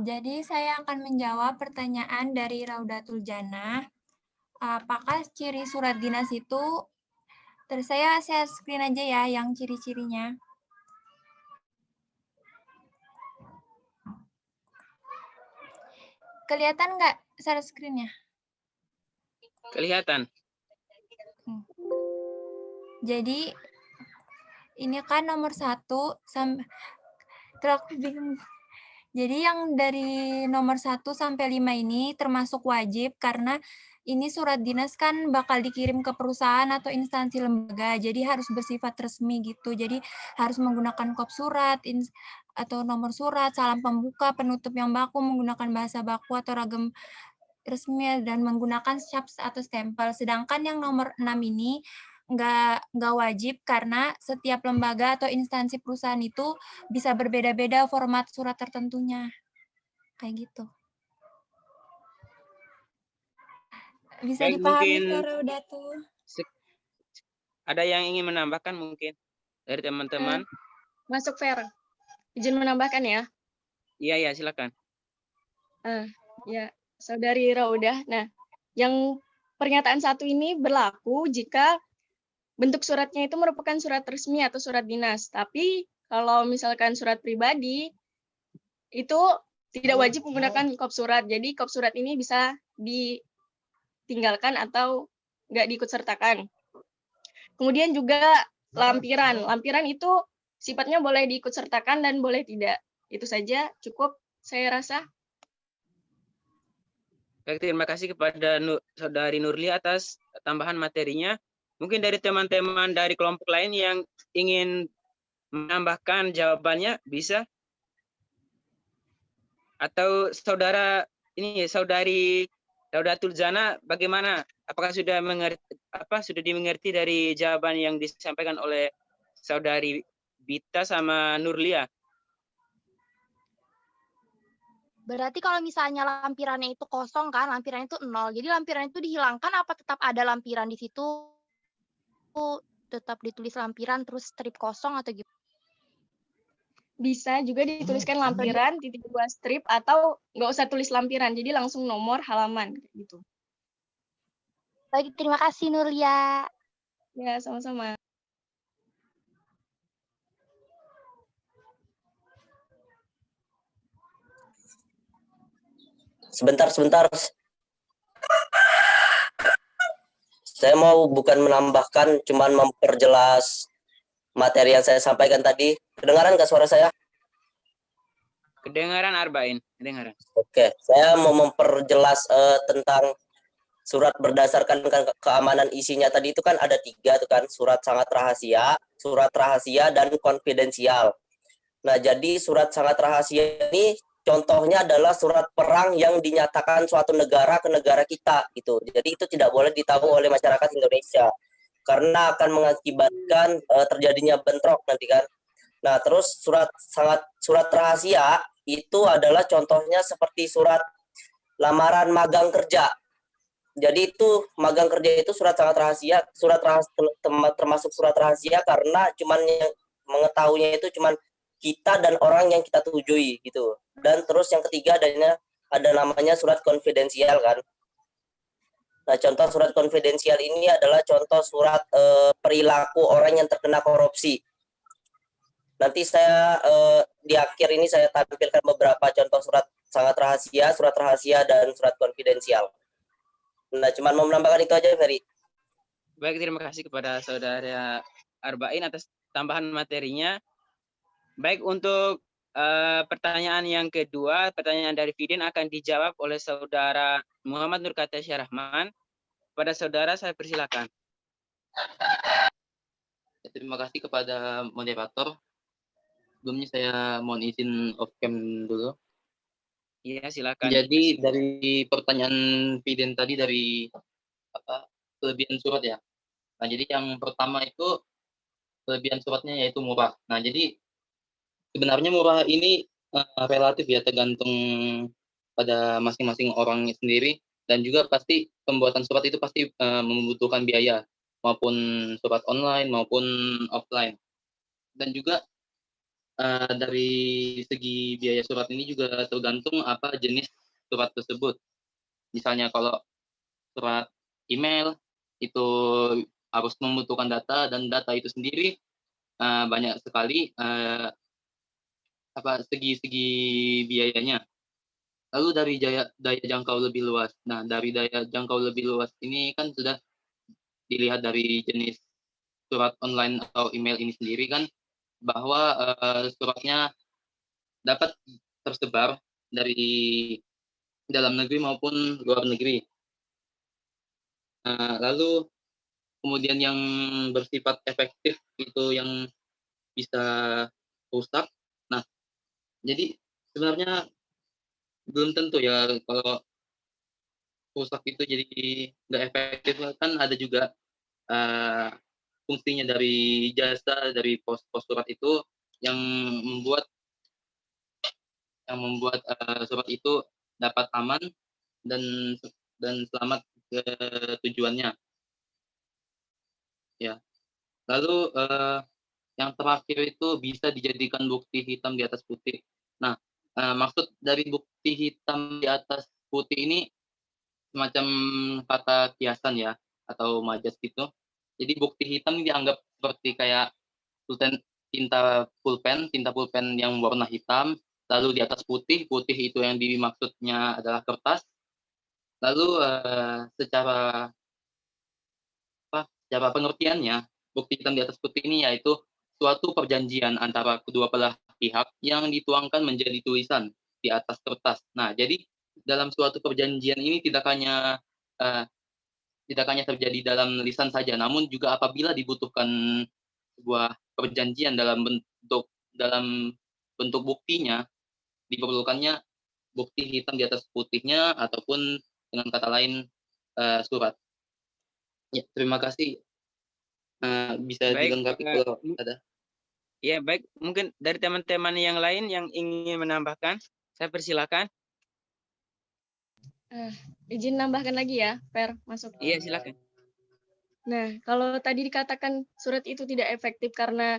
Jadi saya akan menjawab pertanyaan dari Raudatul Jannah. Apakah ciri surat dinas itu, terus saya share screen aja ya yang ciri-cirinya. Kelihatan nggak share screen-nya? Kelihatan. Jadi ini kan nomor 1 sampai terlalu bingung. Jadi yang dari nomor 1 sampai 5 ini termasuk wajib karena ini surat dinas kan bakal dikirim ke perusahaan atau instansi lembaga, jadi harus bersifat resmi gitu. Jadi harus menggunakan kop surat atau nomor surat, salam pembuka, penutup yang baku, menggunakan bahasa baku atau ragam resmi dan menggunakan caps atau stempel. Sedangkan yang nomor 6 ini nggak wajib karena setiap lembaga atau instansi perusahaan itu bisa berbeda-beda format surat tertentunya. Kayak gitu. Bisa Baik, dipahami, mungkin Kak Raudato? ada yang ingin menambahkan mungkin dari teman-teman? Masuk Fer. Izin menambahkan ya. Iya, silakan. Ya, Saudari Raudah. Nah, yang pernyataan 1 ini berlaku jika bentuk suratnya itu merupakan surat resmi atau surat dinas. Tapi kalau misalkan surat pribadi, itu tidak wajib menggunakan kop surat. Jadi kop surat ini bisa ditinggalkan atau nggak diikut sertakan. Kemudian juga lampiran. Lampiran itu sifatnya boleh diikut sertakan dan boleh tidak. Itu saja cukup saya rasa. Baik, terima kasih kepada Saudari Nurli atas tambahan materinya. Mungkin dari teman-teman dari kelompok lain yang ingin menambahkan jawabannya bisa? Atau Saudari Raudatul Jana bagaimana? Apakah sudah dimengerti dari jawaban yang disampaikan oleh Saudari Bita sama Nurlia? Berarti kalau misalnya lampirannya itu kosong kan, lampirannya itu 0. Jadi lampiran itu dihilangkan apa tetap ada lampiran di situ? Tetap ditulis lampiran terus strip kosong atau gimana? Bisa juga dituliskan lampiran, titik 2 strip, atau nggak usah tulis lampiran, jadi langsung nomor halaman gitu. Baik, terima kasih Nurlia. Ya, sama-sama. Sebentar. Saya mau bukan menambahkan, cuman memperjelas materi yang saya sampaikan tadi. Kedengaran nggak suara saya? Kedengaran Arba'in, kedengaran. Oke, saya mau memperjelas tentang surat berdasarkan keamanan isinya tadi itu kan ada 3 tuh kan, surat sangat rahasia, dan konfidensial. Nah, jadi surat sangat rahasia ini contohnya adalah surat perang yang dinyatakan suatu negara ke negara kita gitu. Jadi itu tidak boleh ditahu oleh masyarakat Indonesia karena akan mengakibatkan terjadinya bentrok nanti kan. Nah, terus surat rahasia itu adalah contohnya seperti surat lamaran magang kerja. Jadi itu magang kerja itu surat sangat rahasia, termasuk surat rahasia karena cuman yang mengetahuinya itu cuman kita dan orang yang kita tujui gitu. Dan terus yang ketiga ada namanya surat konfidensial kan. Nah, contoh surat konfidensial ini adalah contoh surat perilaku orang yang terkena korupsi. Nanti saya di akhir ini saya tampilkan beberapa contoh surat sangat rahasia, dan surat konfidensial. Nah, cuman mau menambahkan itu aja, Ferry. Baik, terima kasih kepada Saudara Arba'in atas tambahan materinya. Baik, untuk pertanyaan yang kedua, pertanyaan dari Fidin akan dijawab oleh Saudara Muhammad Nur Katasya Rahman. Pada Saudara, saya persilakan. Terima kasih kepada moderator. Sebelumnya saya mohon izin off cam dulu. Iya, silakan. Jadi dari pertanyaan Fidin tadi dari kelebihan surat ya. Nah, jadi yang pertama itu kelebihan suratnya yaitu murah. Nah, jadi sebenarnya murah ini relatif ya, tergantung pada masing-masing orang sendiri, dan juga pasti pembuatan surat itu pasti membutuhkan biaya, maupun surat online maupun offline. Dan juga dari segi biaya surat ini juga tergantung apa jenis surat tersebut. Misalnya kalau surat email itu harus membutuhkan data, dan data itu sendiri banyak sekali segi biayanya. Lalu dari daya jangkau lebih luas. Nah, dari daya jangkau lebih luas ini kan sudah dilihat dari jenis surat online atau email ini sendiri kan, bahwa suratnya dapat tersebar dari dalam negeri maupun luar negeri. Lalu kemudian yang bersifat efektif itu yang bisa rusak. Nah, jadi sebenarnya belum tentu ya kalau rusak itu jadi nggak efektif, kan ada juga fungsinya dari jasa dari pos surat itu yang membuat surat itu dapat aman dan selamat ke tujuannya. Ya. Lalu yang terakhir itu bisa dijadikan bukti hitam di atas putih. Nah, maksud dari bukti hitam di atas putih ini semacam kata kiasan ya, atau majas gitu. Jadi bukti hitam ini dianggap seperti kayak tinta pulpen yang warna hitam, lalu di atas putih itu yang dimaksudnya adalah kertas. Lalu secara pengertiannya, bukti hitam di atas putih ini yaitu suatu perjanjian antara kedua belah pihak yang dituangkan menjadi tulisan di atas kertas. Nah, jadi dalam suatu perjanjian ini tidak hanya terjadi dalam lisan saja, namun juga apabila dibutuhkan sebuah perjanjian dalam bentuk buktinya, diperlukannya bukti hitam di atas putihnya ataupun dengan kata lain surat. Ya, terima kasih. Bisa dilengkapi kalau ada. Ya, baik. Mungkin dari teman-teman yang lain yang ingin menambahkan, saya persilakan. Izin nambahkan lagi ya, Per, masuk. Iya, silakan. Nah, kalau tadi dikatakan surat itu tidak efektif karena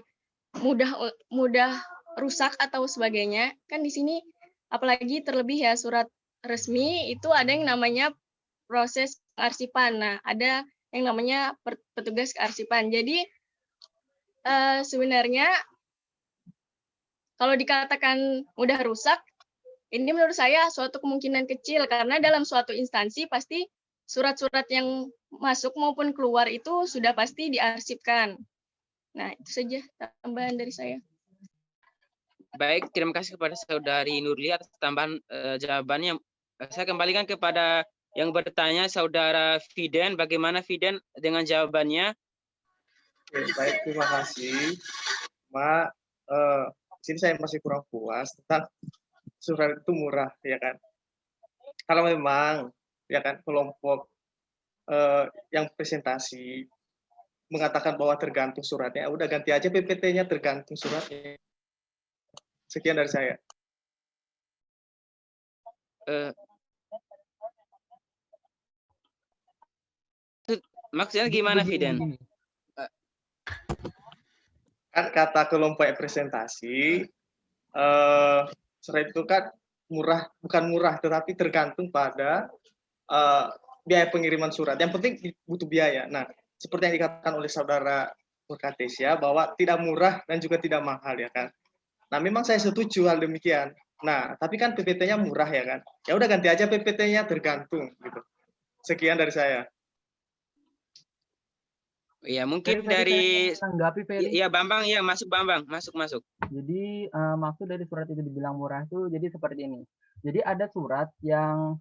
mudah rusak atau sebagainya, kan di sini apalagi terlebih ya surat resmi itu ada yang namanya proses kearsipan. Nah, ada yang namanya petugas kearsipan. Jadi sebenarnya kalau dikatakan mudah rusak, ini menurut saya suatu kemungkinan kecil karena dalam suatu instansi pasti surat-surat yang masuk maupun keluar itu sudah pasti diarsipkan. Nah, itu saja tambahan dari saya. Baik, terima kasih kepada Saudari Nurli atas tambahan jawabannya. Saya kembalikan kepada yang bertanya, Saudara Fiden. Bagaimana Fiden dengan jawabannya? Baik, terima kasih. Sini saya masih kurang puas tentang surat itu murah, ya kan? Kalau memang, ya kan, kelompok yang presentasi mengatakan bahwa tergantung suratnya, udah ganti aja PPT-nya tergantung suratnya. Sekian dari saya. Maksudnya gimana, Fiden? Kan kata kelompok presentasi, surat itu kan murah, bukan murah, tetapi tergantung pada biaya pengiriman surat. Yang penting butuh biaya. Nah, seperti yang dikatakan oleh saudara Nurkatesia bahwa tidak murah dan juga tidak mahal, ya kan. Nah, memang saya setuju hal demikian. Nah, tapi kan PPT-nya murah, ya kan. Ya udah ganti aja PPT-nya tergantung gitu. Sekian dari saya. Ya, mungkin dari tanggapi Ferry. Ya, Bambang, ya, masuk Bambang, masuk. Jadi maksud dari surat itu dibilang murah itu jadi seperti ini. Jadi ada surat yang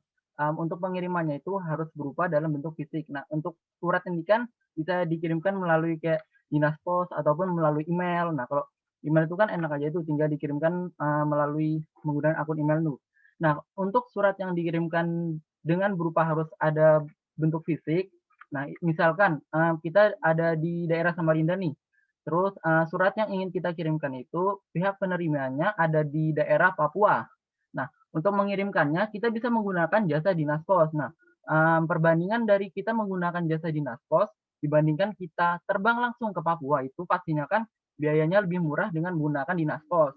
untuk pengirimannya itu harus berupa dalam bentuk fisik. Nah, untuk surat ini kan bisa dikirimkan melalui kayak dinas pos ataupun melalui email. Nah, kalau email itu kan enak aja itu tinggal dikirimkan melalui menggunakan akun email itu. Nah, untuk surat yang dikirimkan dengan berupa harus ada bentuk fisik. Nah, misalkan kita ada di daerah Samarinda nih. Terus surat yang ingin kita kirimkan itu pihak penerimanya ada di daerah Papua. Nah, untuk mengirimkannya kita bisa menggunakan jasa dinas pos. Nah, perbandingan dari kita menggunakan jasa dinas pos dibandingkan kita terbang langsung ke Papua itu pastinya kan biayanya lebih murah dengan menggunakan dinas pos.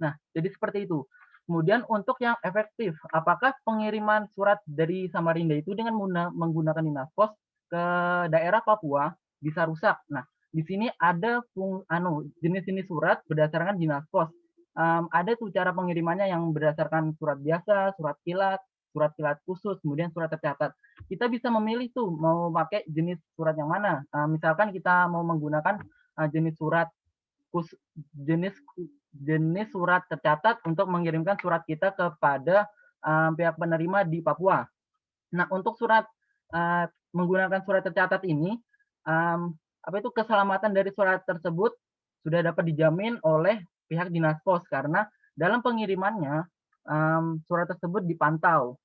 Nah, jadi seperti itu. Kemudian untuk yang efektif, apakah pengiriman surat dari Samarinda itu dengan menggunakan dinas pos ke daerah Papua bisa rusak? Nah, di sini ada jenis-jenis surat berdasarkan dinas pos. Ada tuh cara pengirimannya yang berdasarkan surat biasa, surat kilat khusus, kemudian surat tercatat. Kita bisa memilih tuh mau pakai jenis surat yang mana. Misalkan kita mau menggunakan jenis surat jenis jenis surat tercatat untuk mengirimkan surat kita kepada pihak penerima di Papua. Nah, untuk surat menggunakan surat tercatat ini, keselamatan dari surat tersebut sudah dapat dijamin oleh pihak Dinas Pos karena dalam pengirimannya surat tersebut dipantau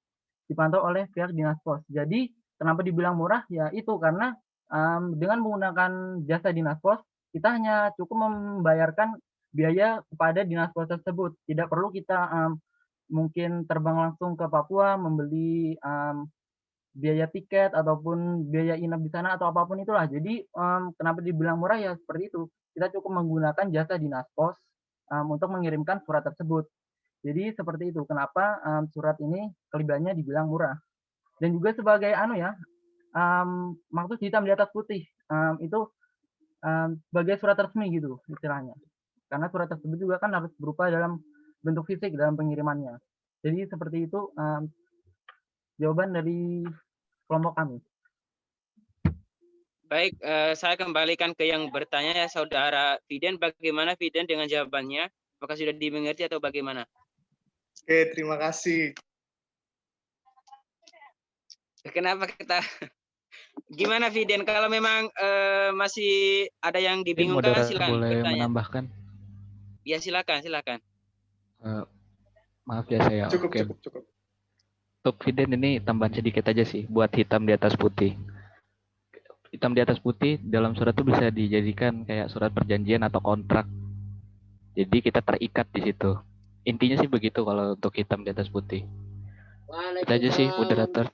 oleh pihak Dinas Pos. Jadi kenapa dibilang murah? Ya itu karena dengan menggunakan jasa Dinas Pos kita hanya cukup membayarkan biaya kepada Dinas Pos tersebut. Tidak perlu kita mungkin terbang langsung ke Papua membeli biaya tiket ataupun biaya inap di sana atau apapun itulah. Jadi kenapa dibilang murah ya seperti itu. Kita cukup menggunakan jasa Dinas Pos untuk mengirimkan surat tersebut. Jadi seperti itu kenapa surat ini kelebihannya dibilang murah. Dan juga sebagai maksud hitam di atas putih itu sebagai surat resmi gitu istilahnya. Karena surat tersebut juga kan harus berupa dalam bentuk fisik dalam pengirimannya. Jadi seperti itu jawaban dari kelompok kami. Baik, saya kembalikan ke yang bertanya ya Saudara Fiden. Bagaimana Fiden dengan jawabannya? Apakah sudah dimengerti atau bagaimana? Oke, terima kasih. Kenapa kita gimana Fiden? Kalau memang masih ada yang dibingungkan, silakan boleh bertanya. menambahkan? Ya silakan. Maaf ya saya. Cukup. Untuk Fiden ini tambahan sedikit aja sih buat hitam di atas putih. Hitam di atas putih dalam surat itu bisa dijadikan kayak surat perjanjian atau kontrak. Jadi kita terikat di situ. Intinya sih begitu kalau untuk hitam di atas putih. Itu aja sih moderator.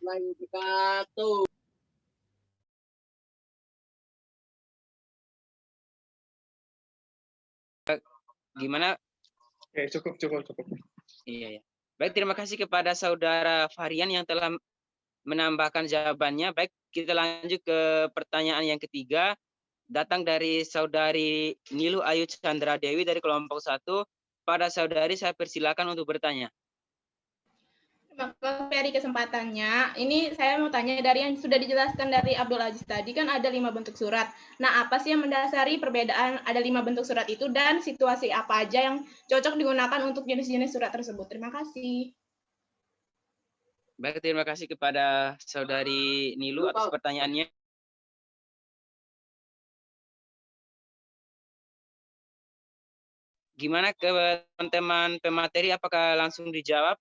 Gimana? Oke, cukup. Iya. Baik, terima kasih kepada Saudara Varian yang telah menambahkan jawabannya. Baik, kita lanjut ke pertanyaan yang ketiga. Datang dari Saudari Nilu Ayu Chandra Dewi dari kelompok 1. Pada Saudari saya persilakan untuk bertanya. Terima kasih dari kesempatannya. Ini saya mau tanya dari yang sudah dijelaskan dari Abdul Aziz tadi kan ada 5 bentuk surat. Nah, apa sih yang mendasari perbedaan ada 5 bentuk surat itu dan situasi apa aja yang cocok digunakan untuk jenis-jenis surat tersebut? Terima kasih. Baik, terima kasih kepada Saudari Nilu atas pertanyaannya. Gimana ke teman-teman pemateri, apakah langsung dijawab?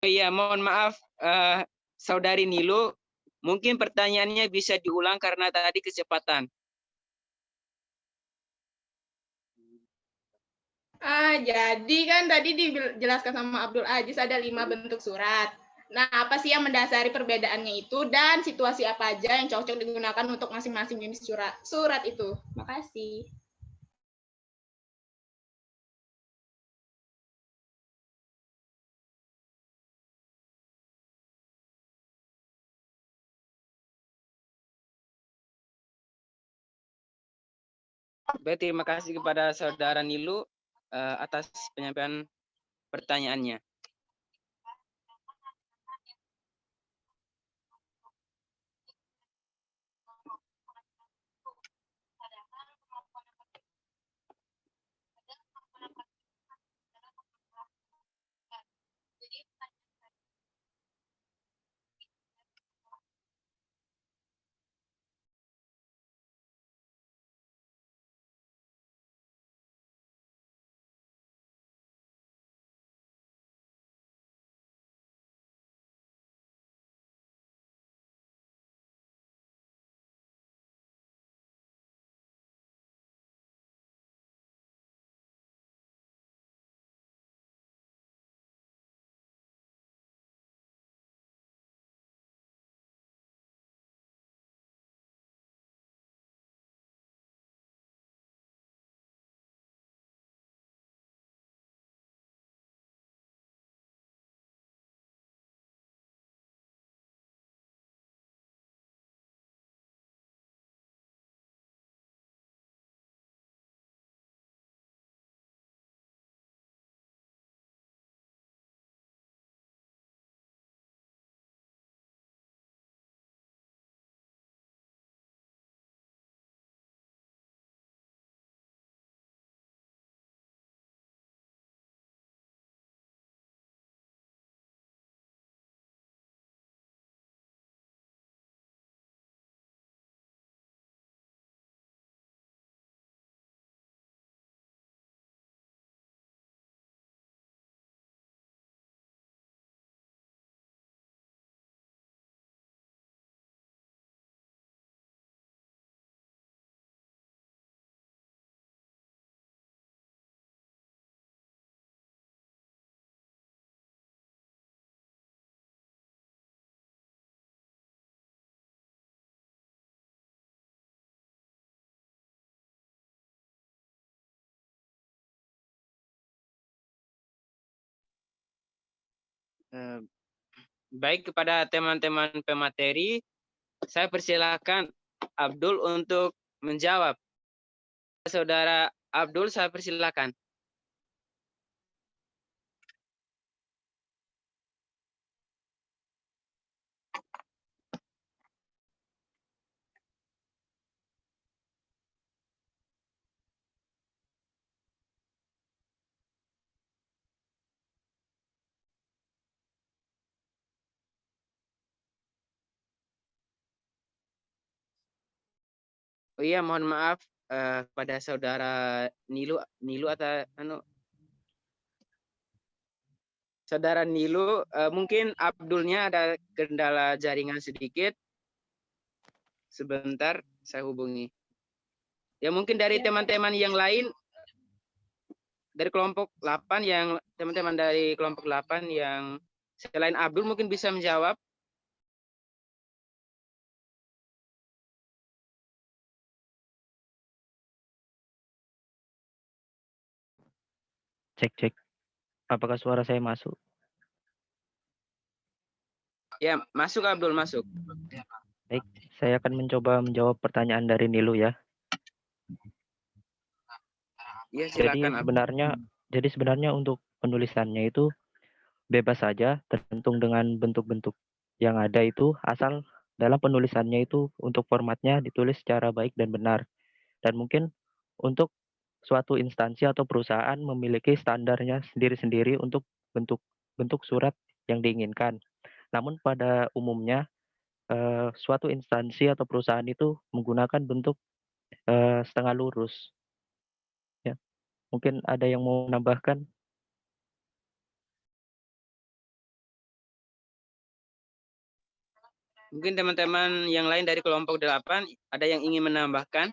Iya, mohon maaf Saudari Nilu, mungkin pertanyaannya bisa diulang karena tadi kecepatan. Jadi kan tadi dijelaskan sama Abdul Aziz ada 5 bentuk surat. Nah, apa sih yang mendasari perbedaannya itu dan situasi apa aja yang cocok digunakan untuk masing-masing jenis surat itu? Makasih. Baik, terima kasih kepada Saudara Nilu atas penyampaian pertanyaannya. Baik, kepada teman-teman pemateri, saya persilakan Abdul untuk menjawab. Saudara Abdul, saya persilakan. Oh iya, mohon maaf pada saudara Nilu atau saudara Nilu, mungkin Abdulnya ada kendala jaringan sedikit. Sebentar, saya hubungi. Ya mungkin dari teman-teman yang lain, dari kelompok 8 yang teman-teman dari kelompok 8 yang selain Abdul mungkin bisa menjawab. Cek. Apakah suara saya masuk? Ya, masuk Abdul, masuk. Baik, saya akan mencoba menjawab pertanyaan dari Nilu ya. Ya, silakan Abdul. Jadi sebenarnya untuk penulisannya itu bebas saja, tergantung dengan bentuk-bentuk yang ada itu, asal dalam penulisannya itu untuk formatnya ditulis secara baik dan benar. Dan mungkin untuk suatu instansi atau perusahaan memiliki standarnya sendiri-sendiri untuk bentuk surat yang diinginkan. Namun pada umumnya suatu instansi atau perusahaan itu menggunakan bentuk setengah lurus. Ya, mungkin ada yang mau menambahkan? Mungkin teman-teman yang lain dari kelompok 8 ada yang ingin menambahkan?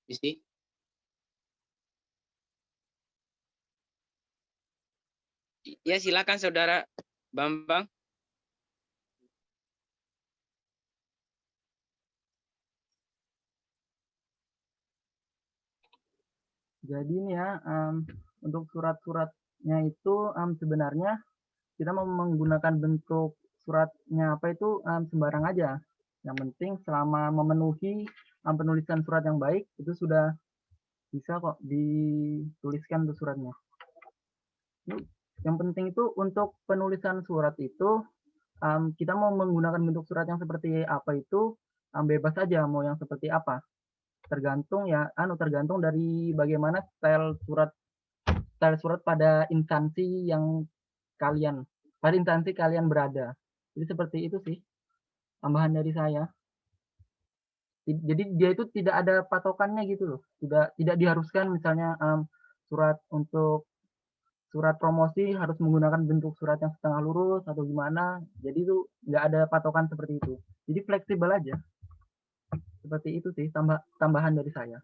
Isi. Ya, silakan Saudara Bambang. Jadi ini ya, untuk surat-suratnya itu sebenarnya kita mau menggunakan bentuk suratnya apa itu sembarang aja. Yang penting selama memenuhi penulisan surat yang baik itu sudah bisa kok dituliskan tuh suratnya. Yang penting itu untuk penulisan surat itu kita mau menggunakan bentuk surat yang seperti apa itu bebas saja mau yang seperti apa. Tergantung dari bagaimana style surat pada instansi kalian berada. Jadi seperti itu sih tambahan dari saya. Jadi dia itu tidak ada patokannya gitu loh. Tidak diharuskan misalnya surat promosi harus menggunakan bentuk surat yang setengah lurus atau gimana. Jadi itu nggak ada patokan seperti itu. Jadi fleksibel aja. Seperti itu sih tambahan dari saya.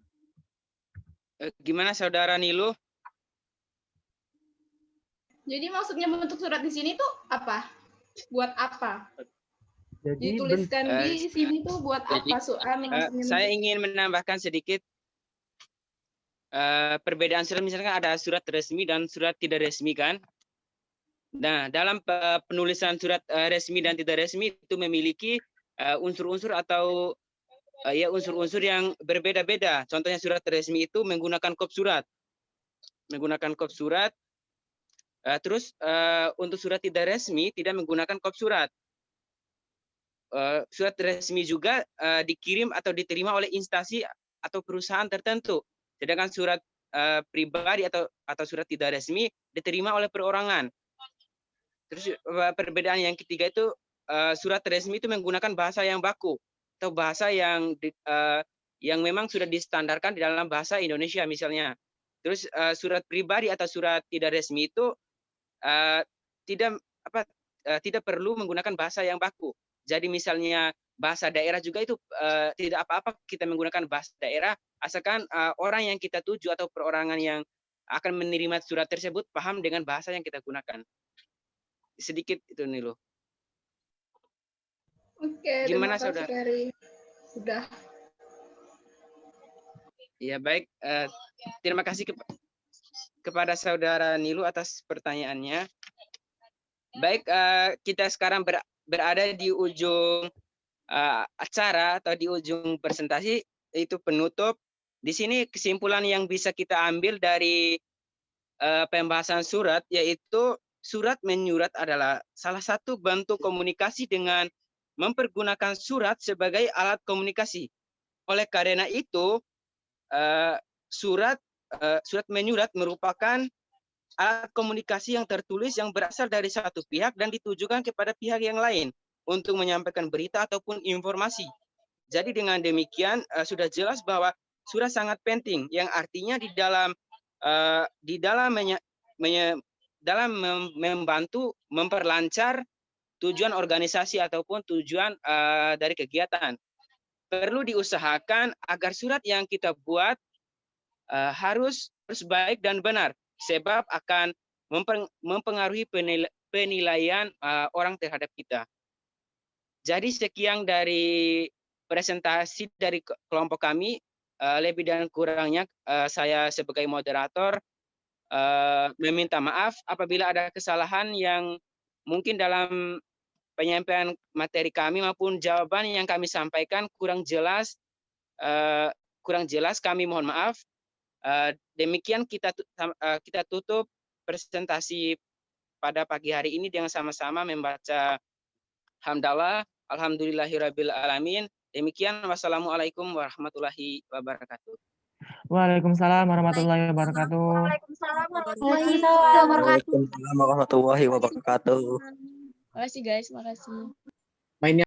Gimana saudara Nilu? Jadi maksudnya bentuk surat di sini tuh apa? Buat apa? Jadi Dituliskan di sini tuh buat apa soal maksudnya? Saya ingin menambahkan sedikit perbedaan surat, misalkan ada surat resmi dan surat tidak resmi kan. Nah, dalam penulisan surat resmi dan tidak resmi itu memiliki unsur-unsur atau ya unsur-unsur yang berbeda-beda. Contohnya surat resmi itu menggunakan kop surat. Terus untuk surat tidak resmi tidak menggunakan kop surat. Surat resmi juga dikirim atau diterima oleh instansi atau perusahaan tertentu. Sedangkan surat pribadi atau surat tidak resmi diterima oleh perorangan. Terus perbedaan yang ketiga itu surat resmi itu menggunakan bahasa yang baku atau bahasa yang memang sudah distandarkan di dalam bahasa Indonesia misalnya. Terus surat pribadi atau surat tidak resmi itu tidak perlu menggunakan bahasa yang baku. Jadi misalnya bahasa daerah juga itu tidak apa-apa kita menggunakan bahasa daerah asalkan orang yang kita tuju atau perorangan yang akan menerima surat tersebut paham dengan bahasa yang kita gunakan. Sedikit itu Nilu. Oke, Gimana terima kasih saudara? Ferry. Sudah. Ya baik, terima kasih kepada saudara Nilu atas pertanyaannya. Baik, kita sekarang berada di ujung acara atau di ujung presentasi, yaitu penutup. Di sini kesimpulan yang bisa kita ambil dari pembahasan surat, yaitu surat menyurat adalah salah satu bentuk komunikasi dengan mempergunakan surat sebagai alat komunikasi. Oleh karena itu, surat menyurat merupakan alat komunikasi yang tertulis yang berasal dari satu pihak dan ditujukan kepada pihak yang lain untuk menyampaikan berita ataupun informasi. Jadi dengan demikian sudah jelas bahwa surat sangat penting, yang artinya di dalam membantu memperlancar tujuan organisasi ataupun tujuan dari kegiatan. Perlu diusahakan agar surat yang kita buat harus baik dan benar, sebab akan mempengaruhi penilaian orang terhadap kita. Jadi sekian dari presentasi dari kelompok kami. Lebih dan kurangnya saya sebagai moderator meminta maaf apabila ada kesalahan yang mungkin dalam penyampaian materi kami maupun jawaban yang kami sampaikan kurang jelas, kami mohon maaf. Demikian kita tutup presentasi pada pagi hari ini dengan sama-sama membaca hamdalah, alhamdulillahirabbil alamin. Demikian, wassalamualaikum warahmatullahi wabarakatuh. Waalaikumsalam warahmatullahi wabarakatuh. Waalaikumsalam warahmatullahi wabarakatuh. Waalaikumsalam warahmatullahi wabarakatuh. Makasih guys, makasih. Mainnya